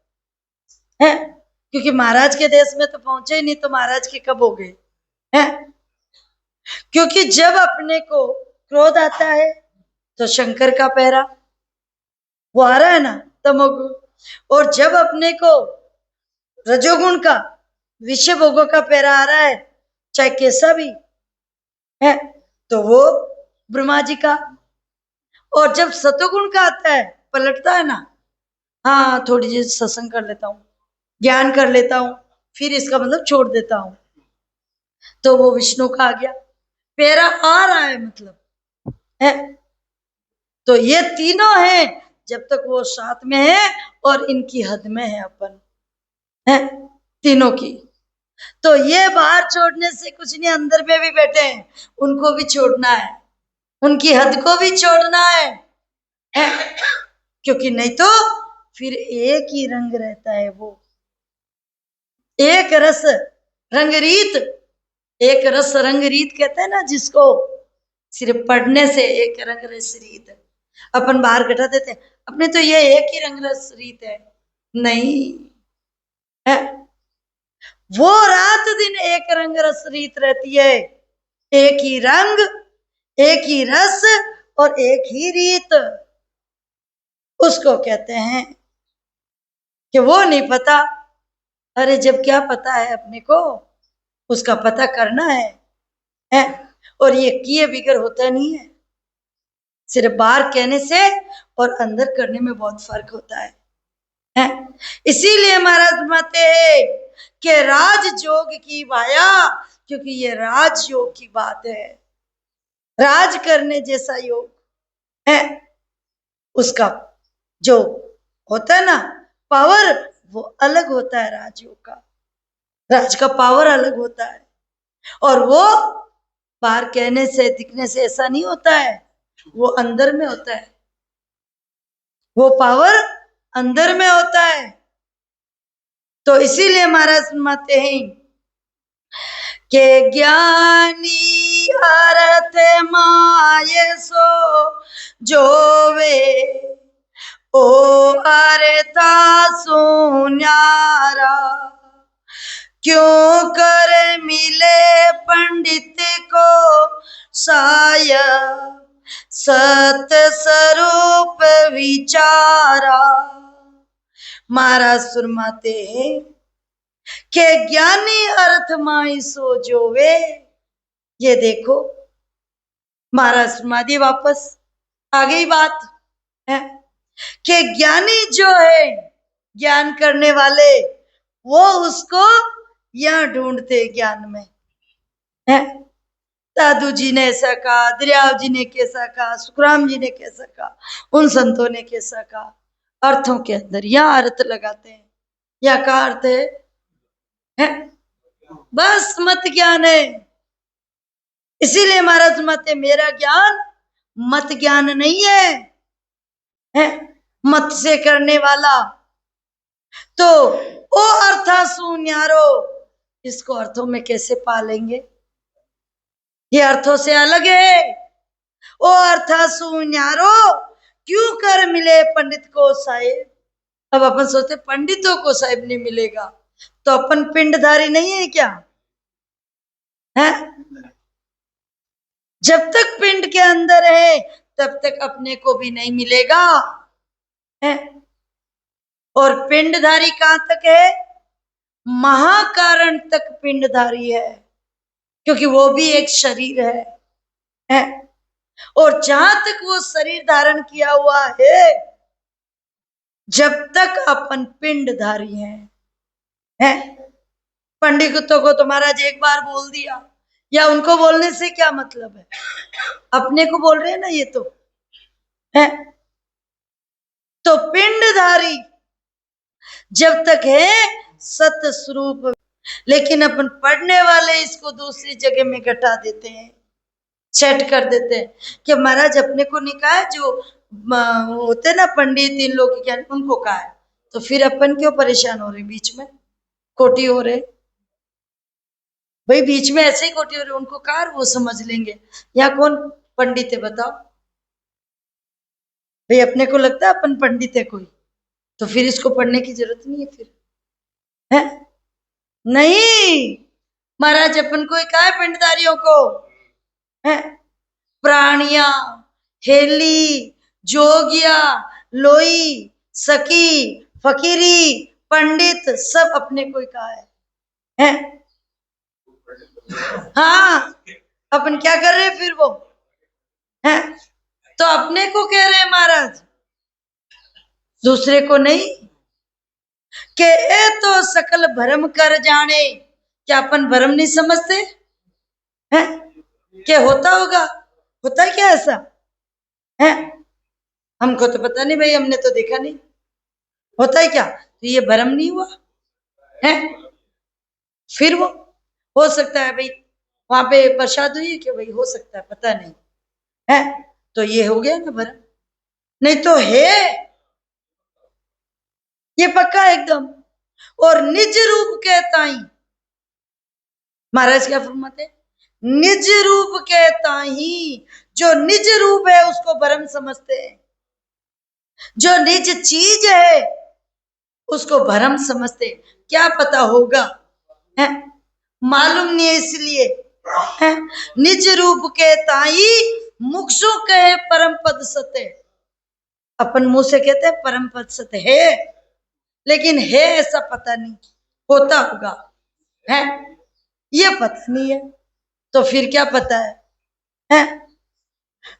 A: है। क्योंकि महाराज के देश में तो पहुंचे ही नहीं, तो महाराज के कब हो गए हैं? क्योंकि जब अपने को क्रोध आता है, तो शंकर का पहरा वो आ रहा है ना, तमोगुण। और जब अपने को रजोगुण का विषय भोगों का पहरा आ रहा है, चाहे कैसा भी है, तो वो ब्रह्मा जी का। और जब सतोगुण का आता है, पलटता है ना, हाँ थोड़ी देर सत्संग कर लेता हूँ, ज्ञान कर लेता हूँ, फिर इसका मतलब छोड़ देता हूँ, तो वो विष्णु का आ गया, पैरा आ रहा है मतलब है। तो ये तीनों हैं, जब तक वो साथ में है और इनकी हद में है अपन है तीनों की। तो ये बाहर छोड़ने से कुछ नहीं, अंदर में भी बैठे हैं, उनको भी छोड़ना है, उनकी हद को भी छोड़ना है? क्योंकि नहीं तो फिर एक ही रंग रहता है, वो एक रस रंगरीत, एक रस रंगरीत कहते हैं ना जिसको, सिर्फ पढ़ने से एक रंग रस रीत। अपन बाहर घटा देते हैं, अपने तो ये एक ही रंग रस रीत है, नहीं है। वो रात दिन एक रंग रस रीत रहती है, एक ही रंग, एक ही रस और एक ही रीत, उसको कहते हैं कि वो नहीं पता। अरे जब क्या पता है अपने को, उसका पता करना है? और ये किए बिगर होता नहीं है। सिर्फ बाहर कहने से और अंदर करने में बहुत फर्क होता है? इसीलिए महाराज माते हैं कि राजयोग की वाया, क्योंकि ये राजयोग की बात है। राज करने जैसा योग है, उसका जो होता है ना पावर, वो अलग होता है राजयोग का। राज का पावर अलग होता है, और वो बाहर कहने से दिखने से ऐसा नहीं होता है, वो अंदर में होता है। वो पावर अंदर में होता है। तो इसीलिए महाराज फरमाते हैं कि ज्ञानी अर्थ माये सो जोवे, ओ अर्था सुन्यारा, क्यों कर मिले पंडित को साया, सत स्वरूप विचारा। महाराज फरमाते हैं कि ज्ञानी अर्थ माई सो जोवे। ये देखो महाराज फरमा दिए वापस, आ गई बात है कि ज्ञानी जो है, ज्ञान करने वाले, वो उसको यहां ढूंढते ज्ञान में है। दादू जी ने ऐसा कहा, दरियाव जी ने कैसा कहा, सुखराम जी ने कैसा कहा, उन संतों ने कैसा कहा, अर्थों के अंदर यहाँ अर्थ लगाते हैं। यहाँ का अर्थ है बस मत ज्ञान है। इसीलिए महाराज मत है, मेरा ज्ञान मत ज्ञान नहीं है? मत से करने वाला। तो ओ अर्था शून्यारो, इसको अर्थों में कैसे पालेंगे? ये अर्थों से अलग है। ओ अर्था शून्यारो, क्यों कर मिले पंडित को साहेब। अब अपन सोचते पंडितों को साहेब नहीं मिलेगा, तो अपन पिंडधारी नहीं है क्या? है? जब तक पिंड के अंदर है तब तक अपने को भी नहीं मिलेगा है। और पिंडधारी कहां तक है? महाकारण तक पिंडधारी है, क्योंकि वो भी एक शरीर है? और जहां तक वो शरीर धारण किया हुआ है, जब तक अपन पिंडधारी है? पंडितों को तो महाराज एक बार बोल दिया, या उनको बोलने से क्या मतलब है? अपने को बोल रहे हैं ना ये तो है। तो पिंडधारी जब तक है सत स्वरूप, लेकिन अपन पढ़ने वाले इसको दूसरी जगह में घटा देते हैं, सेट कर देते हैं कि महाराज अपने को नहीं कहा है, जो होते ना पंडित, इन लोग के ज्ञान उनको कहा है। तो फिर अपन क्यों परेशान हो रहे बीच में, खोटी हो रहे भाई, बीच में ऐसे ही खोटी हो रहे। उनको कहा वो समझ लेंगे। यहाँ कौन पंडित है बताओ भाई? अपने को लगता है अपन पंडित है कोई, तो फिर इसको पढ़ने की जरूरत नहीं है फिर, है? नहीं, महाराज अपन को कहा है पिंडदारियों को, है? प्राणिया, हेली, जोगिया, लोई, सकी, फकीरी, पंडित, सब अपने को कहा है? हाँ, अपन क्या कर रहे हैं फिर वो, है? तो अपने को कह रहे हैं महाराज, दूसरे को नहीं। के ए तो सकल भरम कर जाने, क्या अपन भरम नहीं समझते हैं? क्या होता होगा, होता है क्या ऐसा है? हमको तो पता नहीं भाई, हमने तो देखा नहीं, होता है क्या? तो ये भरम नहीं हुआ है? फिर वो हो सकता है भाई वहां पे प्रसाद हुई क्या भाई, हो सकता है, पता नहीं है। तो ये हो गया ना भरम, नहीं तो है ये पक्का एकदम। और निज रूप के ताई, महाराज क्या फरमाते? निज रूप के ताई, जो निज रूप है उसको भरम समझते हैं, जो निज चीज है उसको भरम समझते। क्या पता होगा, है? मालूम नहीं है, इसलिए है? निज रूप के ताई मुक्षु कहे परम पद सत्य। अपन मुंह से कहते हैं परम पद सत्य है, लेकिन है ऐसा पता नहीं, होता होगा है, ये पता नहीं है, तो फिर क्या पता है?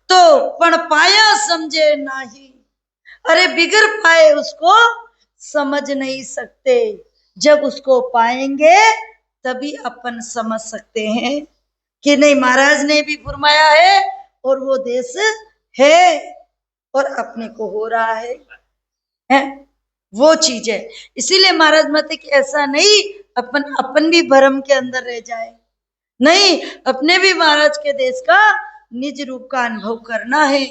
A: तो पण पाया समझे नाही, अरे बिगर पाए उसको समझ नहीं सकते, जब उसको पाएंगे तभी अपन समझ सकते हैं कि नहीं, महाराज ने भी फरमाया है और वो देश है और अपने को हो रहा है? वो चीज है। इसीलिए महाराज मत कि ऐसा नहीं अपन अपन भी भ्रम के अंदर रह जाए, नहीं, अपने भी महाराज के देश का निज रूप का अनुभव करना है?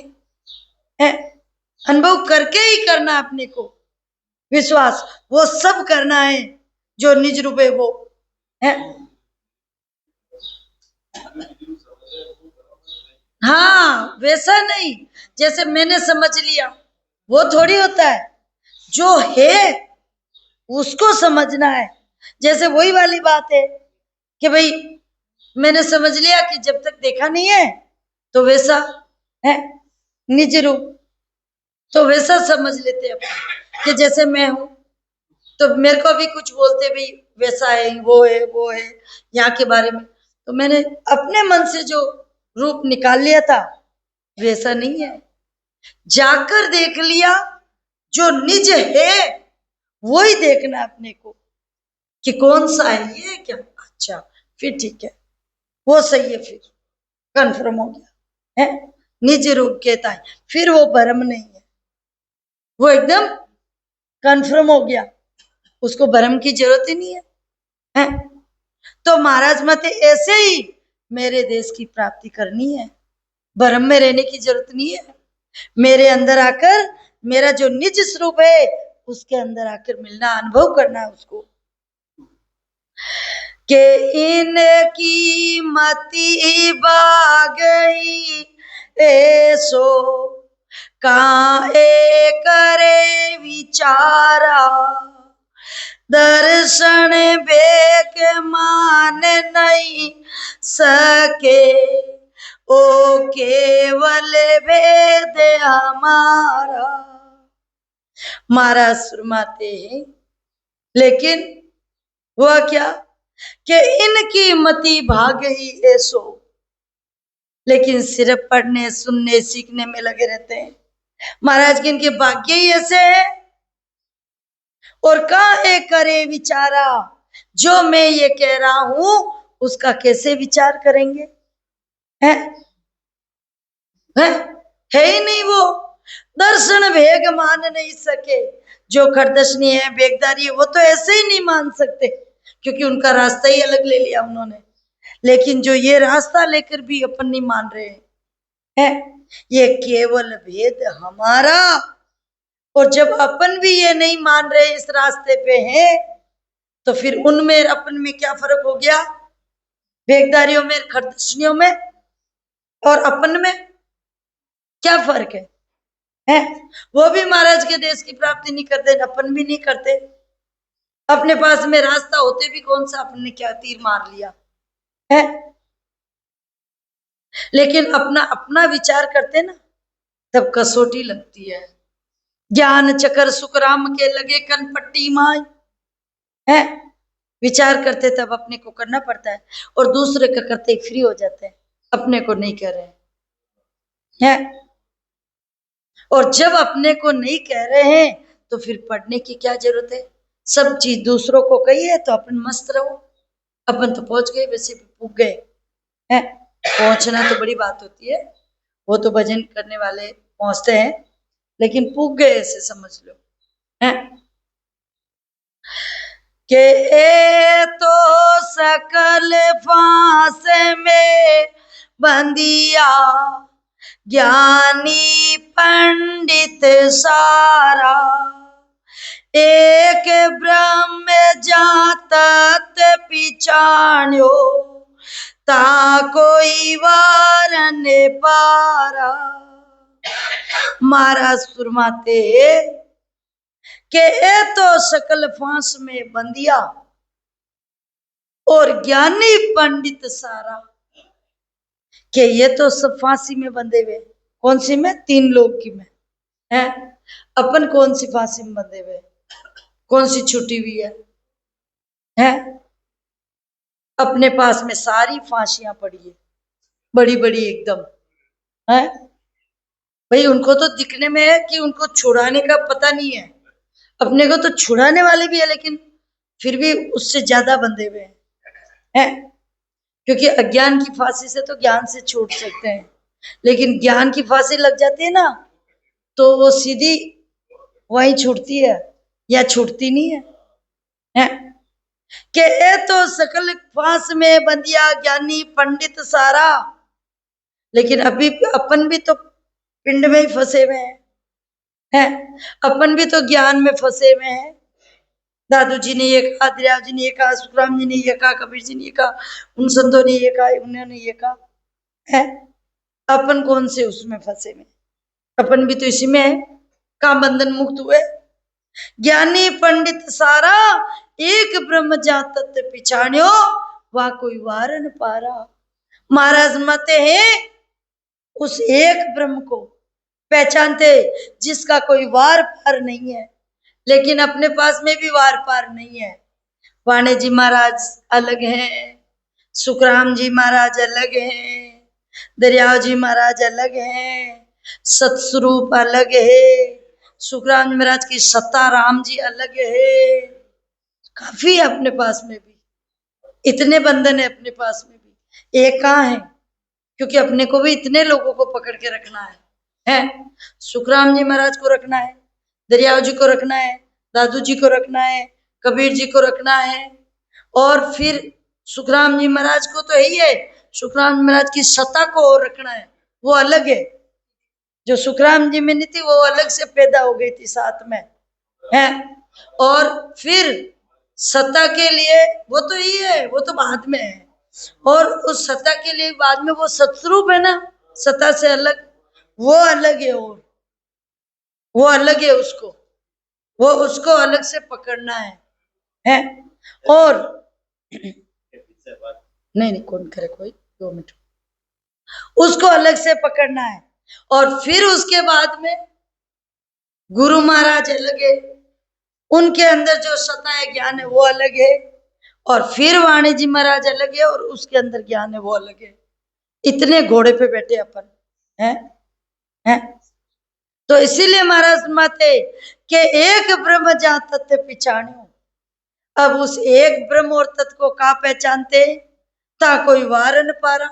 A: अनुभव करके ही करना, अपने को विश्वास वो सब करना है जो निज रूप है वो है। हाँ, वैसा नहीं जैसे मैंने समझ लिया, वो थोड़ी होता है, जो है उसको समझना है। जैसे वही वाली बात है कि भाई मैंने समझ लिया कि जब तक देखा नहीं है तो वैसा है निज रूप, तो वैसा समझ लेते हैं कि जैसे मैं हूं तो मेरे को भी कुछ बोलते भाई वैसा है, वो है यहाँ के बारे में, तो मैंने अपने मन से जो रूप निकाल लिया था वैसा नहीं है, जाकर देख लिया जो निज है, वो ही देखना अपने को कि कौन सा है, ये क्या, अच्छा फिर ठीक है, वो सही है, फिर कंफर्म हो गया है, निज रूप कहता है, फिर वो भ्रम नहीं है, वो एकदम कंफर्म हो गया, उसको भ्रम की जरूरत ही नहीं है? तो महाराज मत ऐसे ही मेरे देश की प्राप्ति करनी है, भ्रम में रहने की जरूरत नहीं है, मेरे अंदर आकर मेरा जो निज स्वरूप है उसके अंदर आकर मिलना, अनुभव करना है उसको कि इनकी मति भाग गई ऐसो काहे करे विचारा, दर्शन बेक मान नहीं सके, ओ केवल भेद हमारा। महाराज फरमाते हैं लेकिन हुआ क्या कि इनकी मति भाग ही ऐसो, लेकिन सिर्फ पढ़ने सुनने सीखने में लगे रहते हैं। महाराज के इनके भाग्य ही ऐसे है, और काहे करे विचारा, जो मैं ये कह रहा हूं उसका कैसे विचार करेंगे? है, है? है ही नहीं वो, दर्शन भेग मान नहीं सके, जो खरदर्शनी है भेगदारी है वो तो ऐसे ही नहीं मान सकते क्योंकि उनका रास्ता ही अलग ले लिया उन्होंने, लेकिन जो ये रास्ता लेकर भी अपन नहीं मान रहे हैं, ये केवल भेद हमारा, और जब अपन भी ये नहीं मान रहे इस रास्ते पे हैं तो फिर उनमें अपन में क्या फर्क हो गया, भेगदारियों में, खरदर्शनियों में और अपन में क्या फर्क है? वो भी महाराज के देश की प्राप्ति नहीं करते, अपन भी नहीं करते, अपने पास में रास्ता होते भी कौन सा अपन ने क्या तीर मार लिया है? लेकिन अपना अपना विचार करते ना तब कसौटी लगती है, ज्ञान चकर सुखराम के लगे कनपट्टी माई है, विचार करते तब अपने को करना पड़ता है, और दूसरे का करते ही फ्री हो जाते हैं, अपने को नहीं कर रहे हैं। और जब अपने को नहीं कह रहे हैं तो फिर पढ़ने की क्या जरूरत है, सब चीज दूसरों को कही है तो अपन मस्त रहो, अपन तो पहुंच गए, वैसे भी पूग गए हैं, पहुंचना तो बड़ी बात होती है, वो तो भजन करने वाले पहुंचते हैं, लेकिन पूग गए ऐसे समझ लो है कि ए तो सकल फांस में बंदिया, ज्ञानी पंडित सारा, एक ब्रह्म जातत पिछाण्यो, ता कोई वार ने पारा। महाराज फरमाते कि ए तो सकल फांस में बंदिया और ज्ञानी पंडित सारा, कि ये तो सब फांसी में बंधे हुए, कौन सी में, तीन लोग की में है, अपन कौन सी फांसी में बंधे हुए कौन सी छुट्टी हुई है? अपने पास में सारी फांसियां पड़ी है, बड़ी बड़ी एकदम है। भाई उनको तो दिखने में है कि उनको छुड़ाने का पता नहीं है, अपने को तो छुड़ाने वाले भी है, लेकिन फिर भी उससे ज्यादा बंधे हुए हैं। क्योंकि अज्ञान की फांसी से तो ज्ञान से छूट सकते हैं, लेकिन ज्ञान की फांसी लग जाती है ना, तो वो सीधी वहीं छूटती है या छूटती नहीं है? के ए तो सकल फांस में बंदिया ज्ञानी पंडित सारा, लेकिन अभी अपन भी तो पिंड में ही फंसे हुए हैं। अपन भी तो ज्ञान में फंसे हुए हैं। दादू जी ने ये कहा, दरिया जी ने ये कहा, सुखराम जी ने ये कहा, कबीर जी ने ये कहा, उन संतों ने ये कहा, उन्होंने ये कहा है। अपन कौन से उसमें फंसे में? अपन भी तो इसी में है, कहाँ बंधन मुक्त हुए। ज्ञानी पंडित सारा एक ब्रह्म जा तत्व पिछाड़ियो, वह कोई वार न पारा। महाराज मते हैं उस एक ब्रह्म को पहचानते जिसका कोई वार पार नहीं है, लेकिन अपने पास में भी वार पार नहीं है। वाणे जी महाराज अलग हैं, सुखराम जी महाराज अलग हैं, दरियाव जी महाराज अलग हैं, सतस्वरूप अलग है, सुखराम जी महाराज की सत्ता राम जी अलग है। काफी है अपने पास में भी, इतने बंधन है अपने पास में भी, एक कहाँ है? क्योंकि अपने को भी इतने लोगों को पकड़ के रखना है? सुखराम जी महाराज को रखना है, दरियाव जी को रखना है, दादू जी को रखना है, कबीर जी को रखना है, और फिर सुखराम जी महाराज को तो यही है, सुखराम जी महाराज की सत्ता को और रखना है, वो अलग है। जो सुखराम जी में नहीं थी वो अलग से पैदा हो गई थी साथ में है। और फिर सत्ता के लिए वो तो ही है, वो तो बाद में है, और उस सत्ता के लिए बाद में वो सत्स्वरूप है ना, सत्ता से अलग, वो अलग है, और वो अलग है, उसको वो उसको अलग से पकड़ना है? और नहीं कौन करे, कोई 2 मिनट, उसको अलग से पकड़ना है। और फिर उसके बाद में गुरु महाराज अलग है, उनके अंदर जो सत्ता है ज्ञान है वो अलग है, और फिर वाणी जी महाराज अलग है, और उसके अंदर ज्ञान है वो अलग है। इतने घोड़े पे बैठे अपन हैं? तो इसीलिए महाराज माते के एक ब्रह्म जहां तत्व पिछाणियो। अब उस एक ब्रह्म और तत्व को कहा पहचानते? ता कोई वार न पारा,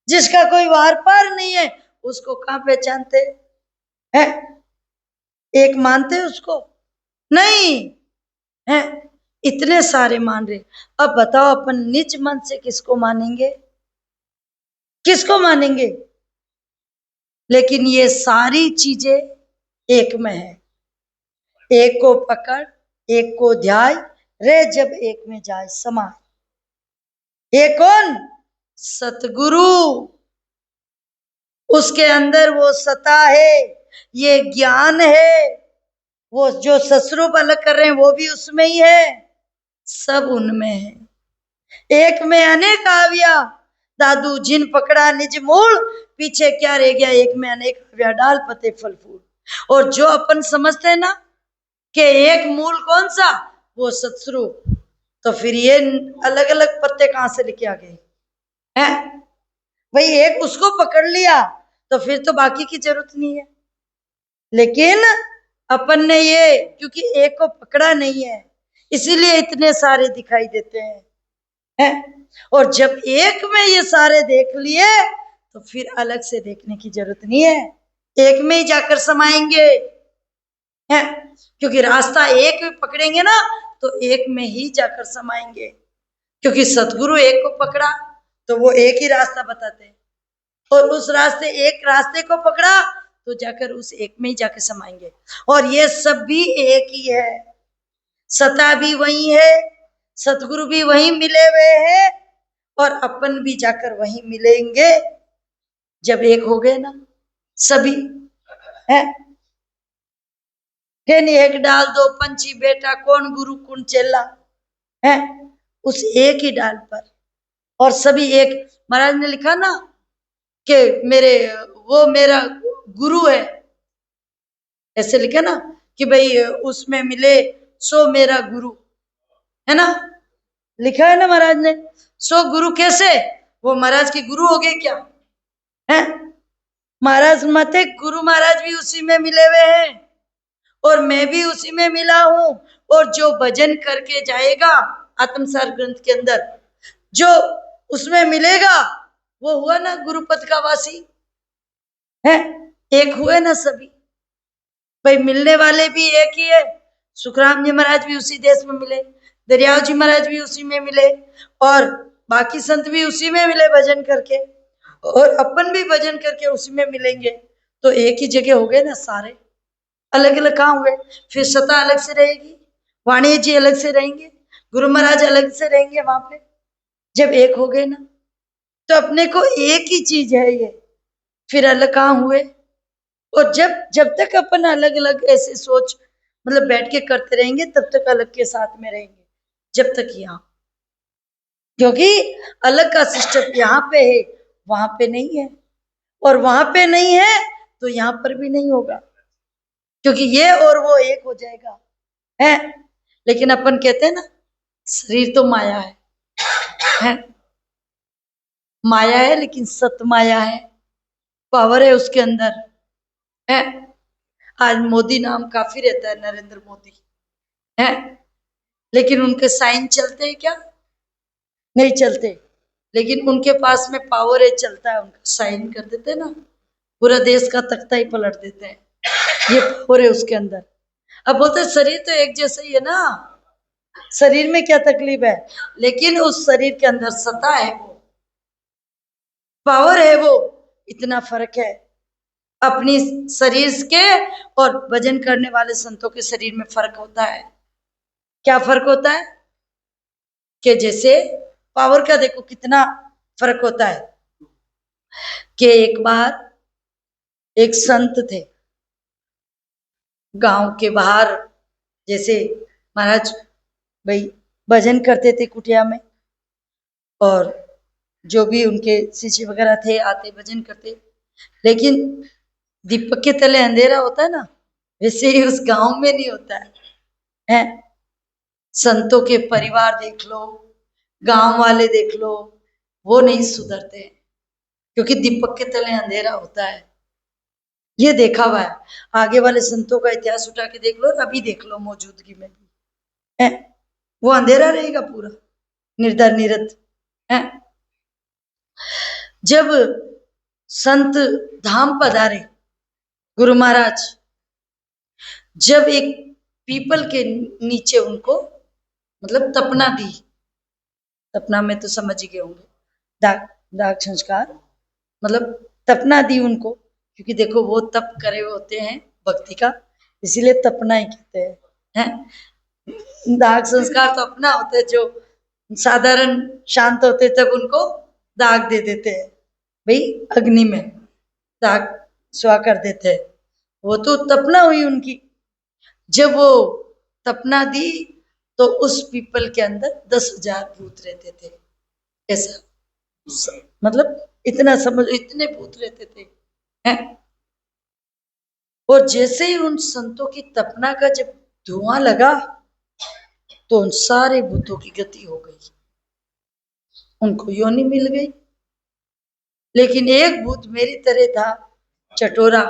A: जिसका कोई वार पार नहीं है उसको कहां पहचानते हैं? एक मानते उसको नहीं है, इतने सारे मान रहे। अब बताओ अपन निज मन से किसको मानेंगे, किसको मानेंगे? लेकिन ये सारी चीजें एक में है, एक को पकड़, एक को ध्याय, रे जब एक में जाए समाए। एक कौन? सतगुरु, उसके अंदर वो सत्ता है, ये ज्ञान है, वो जो सस्वरूप अलग कर रहे हैं वो भी उसमें ही है, सब उनमें है। एक में अनेक आविया, दादू जिन पकड़ा निज मूल, पीछे क्या रह गया, एक में अनेक आविया, डाल पते फल फूल। और जो अपन समझते हैं ना कि एक मूल कौन सा, वो सत्स्वरूप, तो फिर ये अलग अलग पत्ते कहां से लेके आ गए हैं? भाई एक उसको पकड़ लिया तो फिर तो बाकी की जरूरत नहीं है। लेकिन अपन ने ये क्योंकि एक को पकड़ा नहीं है, इसीलिए इतने सारे दिखाई देते हैं? और जब एक में ये सारे देख लिए तो फिर अलग से देखने की जरूरत नहीं है, एक में ही जाकर समाएंगे हैं? क्योंकि रास्ता एक में पकड़ेंगे ना तो एक में ही जाकर समाएंगे, क्योंकि सतगुरु एक को पकड़ा तो वो एक ही रास्ता बताते हैं, और उस रास्ते एक रास्ते को पकड़ा तो जाकर उस एक में ही जाकर समाएंगे। और ये सब भी एक ही है, सत्ता भी वही है, सतगुरु भी वही मिले हुए हैं, और अपन भी जाकर वही मिलेंगे जब एक हो गए ना सभी है। एक डाल दो पंछी बेटा, कौन गुरु कौन चेला है, उस एक ही डाल पर, और सभी एक। महाराज ने लिखा ना कि वो मेरा गुरु है, ऐसे लिखा ना कि भाई उसमें मिले सो मेरा गुरु, है ना, लिखा है ना महाराज ने। सो गुरु कैसे, वो महाराज के गुरु हो गए क्या है? महाराज मते गुरु महाराज भी उसी में मिले हुए हैं और मैं भी उसी में मिला हूं। और जो भजन करके जाएगा आत्मसार ग्रंथ के अंदर जो उसमें मिलेगा वो हुआ ना गुरुपद का वासी है। एक हुए ना सभी, भाई मिलने वाले भी एक ही है। सुखराम जी महाराज भी उसी देश में मिले, दरियाव जी महाराज भी उसी में मिले और बाकी संत भी उसी में मिले भजन करके, और अपन भी भजन करके उसी में मिलेंगे। तो एक ही जगह हो गए ना सारे, अलग अलग कहाँ हुए? फिर सत्ता अलग से रहेगी, वाणी जी अलग से रहेंगे, गुरु महाराज अलग से रहेंगे वहां पे। जब एक हो गए ना तो अपने को एक ही चीज है ये, फिर अलग कहाँ हुए? और जब जब तक अपन अलग अलग ऐसे सोच मतलब बैठ के करते रहेंगे तब तक अलग के साथ में रहेंगे, जब तक यहाँ, क्योंकि अलग का सिस्टम यहाँ पे है वहां पे नहीं है, और वहां पे नहीं है तो यहाँ पर भी नहीं होगा, क्योंकि ये और वो एक हो जाएगा है। लेकिन अपन कहते हैं ना शरीर तो माया है? माया है लेकिन सत माया है, पावर है उसके अंदर है। आज मोदी नाम काफी रहता है, नरेंद्र मोदी है, लेकिन उनके साइन चलते हैं क्या? नहीं चलते। लेकिन उनके पास में पावर है, चलता है, उनका साइन कर देते हैं ना, पूरा देश का तख्ता ही पलट देते हैं, ये पावर है उसके अंदर। अब बोलते शरीर तो एक जैसा ही है ना, शरीर में क्या तकलीफ है, लेकिन उस शरीर के अंदर सत्ता है, वो पावर है, वो इतना फर्क है। अपनी शरीर के और भजन करने वाले संतों के शरीर में फर्क होता है। क्या फर्क होता है? कि जैसे पावर का देखो कितना फर्क होता है। कि एक बार एक संत थे गांव के बाहर, जैसे महाराज भाई भजन करते थे कुटिया में, और जो भी उनके शिष्य वगैरह थे आते भजन करते, लेकिन दीपक के तले अंधेरा होता है ना, वैसे ही उस गांव में नहीं होता है। संतों के परिवार देख लो, गांव वाले देख लो, वो नहीं सुधरते क्योंकि दीपक के तले अंधेरा होता है। ये देखा हुआ है, आगे वाले संतों का इतिहास उठा के देख लो, अभी देख लो मौजूदगी में भी है, वो अंधेरा रहेगा पूरा, निर्धर निरत है। जब संत धाम पधारे गुरु महाराज, जब एक पीपल के नीचे उनको मतलब तपना दी, तपना में तो समझ ही गए होंगे, दाग दाग संस्कार, मतलब तपना दी उनको, क्योंकि देखो वो तप करे हुए होते हैं भक्ति का, इसीलिए तपना ही कहते हैं। दाग संस्कार तो अपना होता है, जो साधारण शांत होते तब उनको दाग दे देते हैं, भाई अग्नि में दाग स्वा कर देते हैं, वो तो तपना हुई उनकी। जब वो तपना दी तो उस पीपल के अंदर 10,000 भूत रहते थे, ऐसा मतलब इतना समझ, इतने भूत रहते थे हैं। और जैसे ही उन संतों की तपना का जब धुआं लगा तो उन सारे भूतों की गति हो गई, उनको योनि मिल गई। लेकिन एक भूत मेरी तरह था, चटोरा,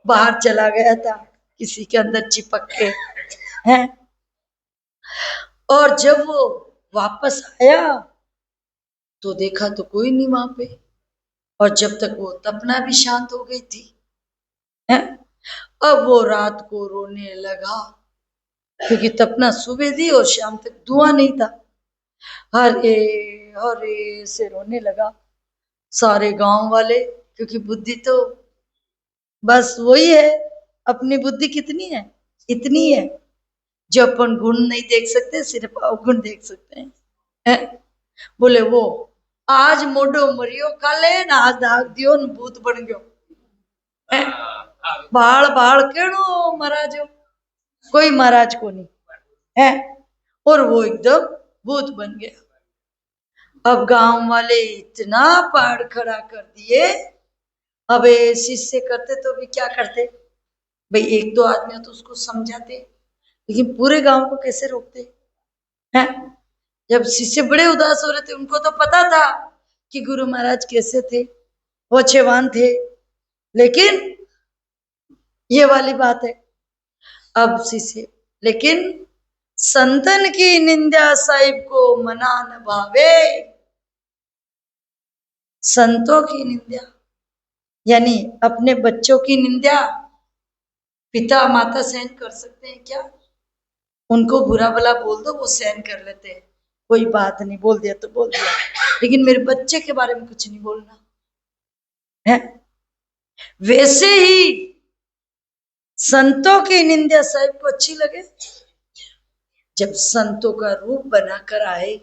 A: बाहर चला गया था किसी के अंदर चिपक के हैं। और जब वो वापस आया तो देखा तो कोई नहीं वहां पे, और जब तक वो तपना भी शांत हो गई थी है। अब वो रात को रोने लगा, क्योंकि तपना सुबह थी और शाम तक धुआं नहीं था, हरे हरे से रोने लगा सारे गांव वाले, क्योंकि बुद्धि तो बस वही है, अपनी बुद्धि कितनी है, इतनी है, जो अपन गुण नहीं देख सकते, सिर्फ अवगुण देख सकते हैं। बोले वो आज मोडो मरियो, काले ना आज दाग दियो न भूत बन गयो, बाल बाल केड़ो महाराज, कोई महाराज को नहीं है, और वो एकदम भूत बन गया। अब गांव वाले इतना पहाड़ खड़ा कर दिए, अब शिष्य करते तो भी क्या करते भाई, एक दो आदमी तो उसको समझाते, लेकिन पूरे गांव को कैसे रोकते हैं? जब शिष्य बड़े उदास हो रहे थे, उनको तो पता था कि गुरु महाराज कैसे थे, वो अच्छेवान थे, लेकिन ये वाली बात है। अब शिष्य, लेकिन संतन की निंदा साहिब को मना न भावे। संतों की निंदा यानी अपने बच्चों की निंदा पिता माता सहन कर सकते हैं क्या? उनको बुरा भला बोल दो, वो सहन कर लेते हैं, कोई बात नहीं, बोल दिया तो बोल दिया, लेकिन मेरे बच्चे के बारे में कुछ नहीं बोलना है। वैसे ही संतों की निंदा साहिब को अच्छी लगे। जब संतों का रूप बनाकर आए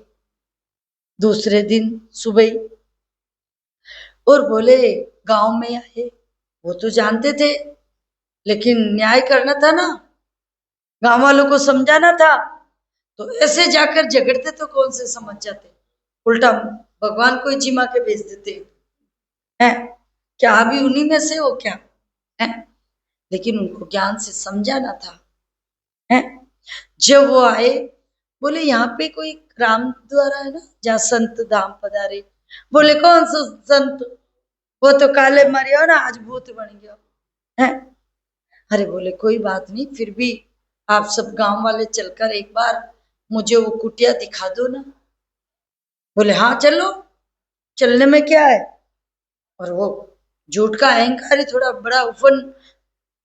A: दूसरे दिन सुबह और बोले गांव में आए, वो तो जानते थे, लेकिन न्याय करना था ना, गांव वालों को समझाना था, तो ऐसे जाकर झगड़ते तो कौन से समझ जाते, उल्टा भगवान को ही जिमा के भेज देते हैं। क्या अभी उन्हीं में से हो क्या है? लेकिन उनको ज्ञान से समझाना था है। जब वो आए, बोले यहाँ पे कोई राम द्वारा है ना जहाँ संत धाम पधारे। बोले कौन सा संत? वो तो काले मरियो ना, आज भूत बन गया है। अरे बोले कोई बात नहीं, फिर भी आप सब गांव वाले चलकर एक बार मुझे वो कुटिया दिखा दो ना। बोले हाँ चलो, चलने में क्या है। और वो झूठ का अहंकार ही थोड़ा बड़ा उफन,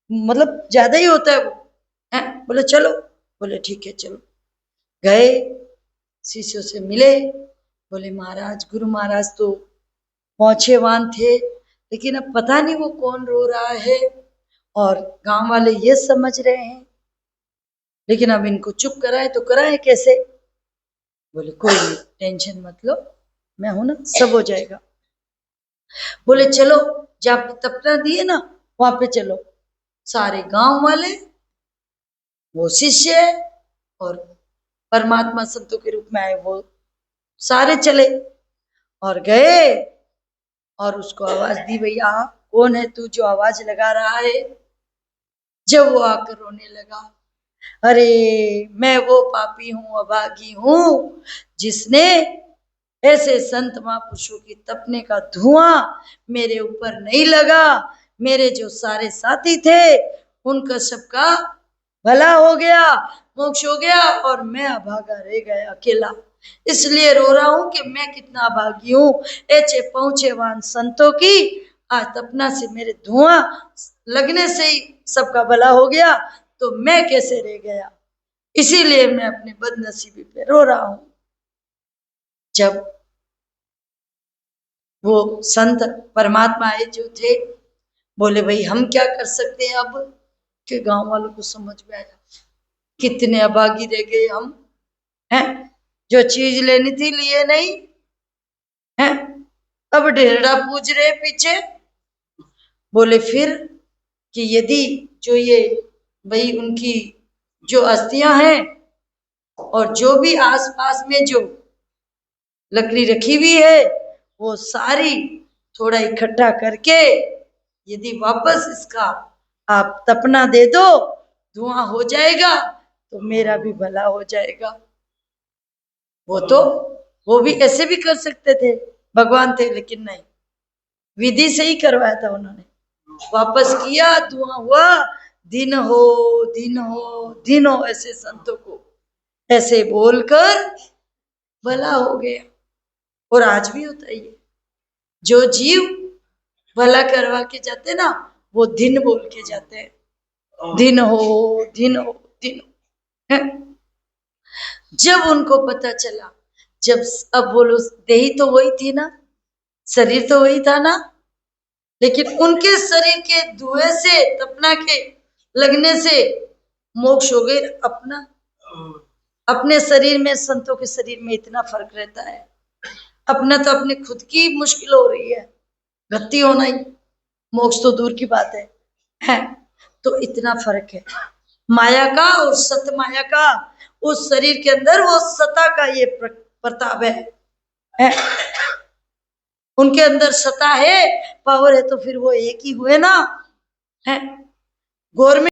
A: मतलब ज्यादा ही होता है वो है। बोले चलो, बोले ठीक है चलो। गए, शिष्यों से मिले, बोले महाराज, गुरु महाराज तो पहुंचेवान थे, लेकिन अब पता नहीं वो कौन रो रहा है, और गांव वाले ये समझ रहे हैं, लेकिन अब इनको चुप कराए तो कराए कैसे। बोले कोई नहीं, टेंशन मत लो, मैं हूं ना, सब हो जाएगा। बोले चलो, जहां पे तपना दिए ना वहां पे चलो। सारे गांव वाले, वो शिष्य और परमात्मा संतों के रूप में आए वो सारे चले और गए, और उसको आवाज दी, भैया कौन है तू जो आवाज लगा रहा है। जब वो आकर रोने लगा, अरे मैं वो पापी हूं, अभागी हूं, जिसने ऐसे संत महापुरुषों की तपने का धुआं मेरे ऊपर नहीं लगा। मेरे जो सारे साथी थे उनका सबका भला हो गया, मोक्ष हो गया, और मैं अभागा रह गया अकेला। इसलिए रो रहा हूं कि मैं कितना अभागी हूं। ऐसे पहुंचेवान संतों की आज तपना से मेरे धुआं लगने से ही सबका भला हो गया, तो मैं कैसे रह गया, इसीलिए मैं अपनी बदनसीबी पे रो रहा हूं। जब वो संत परमात्मा आए जो थे, बोले भाई हम क्या कर सकते हैं अब, कि गांव वालों को समझ में आया कितने अभागी रह गए हम हैं, जो चीज लेनी थी लिए नहीं हैं, अब ढेरड़ा पूज रहे पीछे। बोले फिर कि यदि जो ये भाई उनकी जो अस्थियां हैं और जो भी आसपास में जो लकड़ी रखी हुई है वो सारी थोड़ा इकट्ठा करके यदि वापस इसका आप तपना दे दो, धुआं हो जाएगा, तो मेरा भी भला हो जाएगा। वो तो वो भी ऐसे भी कर सकते थे, भगवान थे, लेकिन नहीं, विधि से ही करवाया था उन्होंने। वापस किया, धुआं हुआ, दिन हो दिन हो दिन हो, ऐसे संतों को ऐसे बोलकर भला हो गया। और आज भी होता है ये, जो जीव भला करवा के जाते ना, वो दिन बोल के जाते हैं, दिन हो दिन हो दिन हो। जब उनको पता चला, जब अब बोलो देही तो वही थी ना, शरीर तो वही था ना, लेकिन उनके शरीर के धुएं से तपना के लगने से मोक्ष हो गई। अपना अपने शरीर में संतों के शरीर में इतना फर्क रहता है, अपना तो अपने खुद की मुश्किल हो रही है, गति होना ही, मोक्ष तो दूर की बात है। तो इतना फर्क है माया का और सत माया का। उस शरीर के अंदर वो सता का ये प्रताप है। उनके अंदर सता है, पावर है, तो फिर वो एक ही हुए ना है। गवर्नमेंट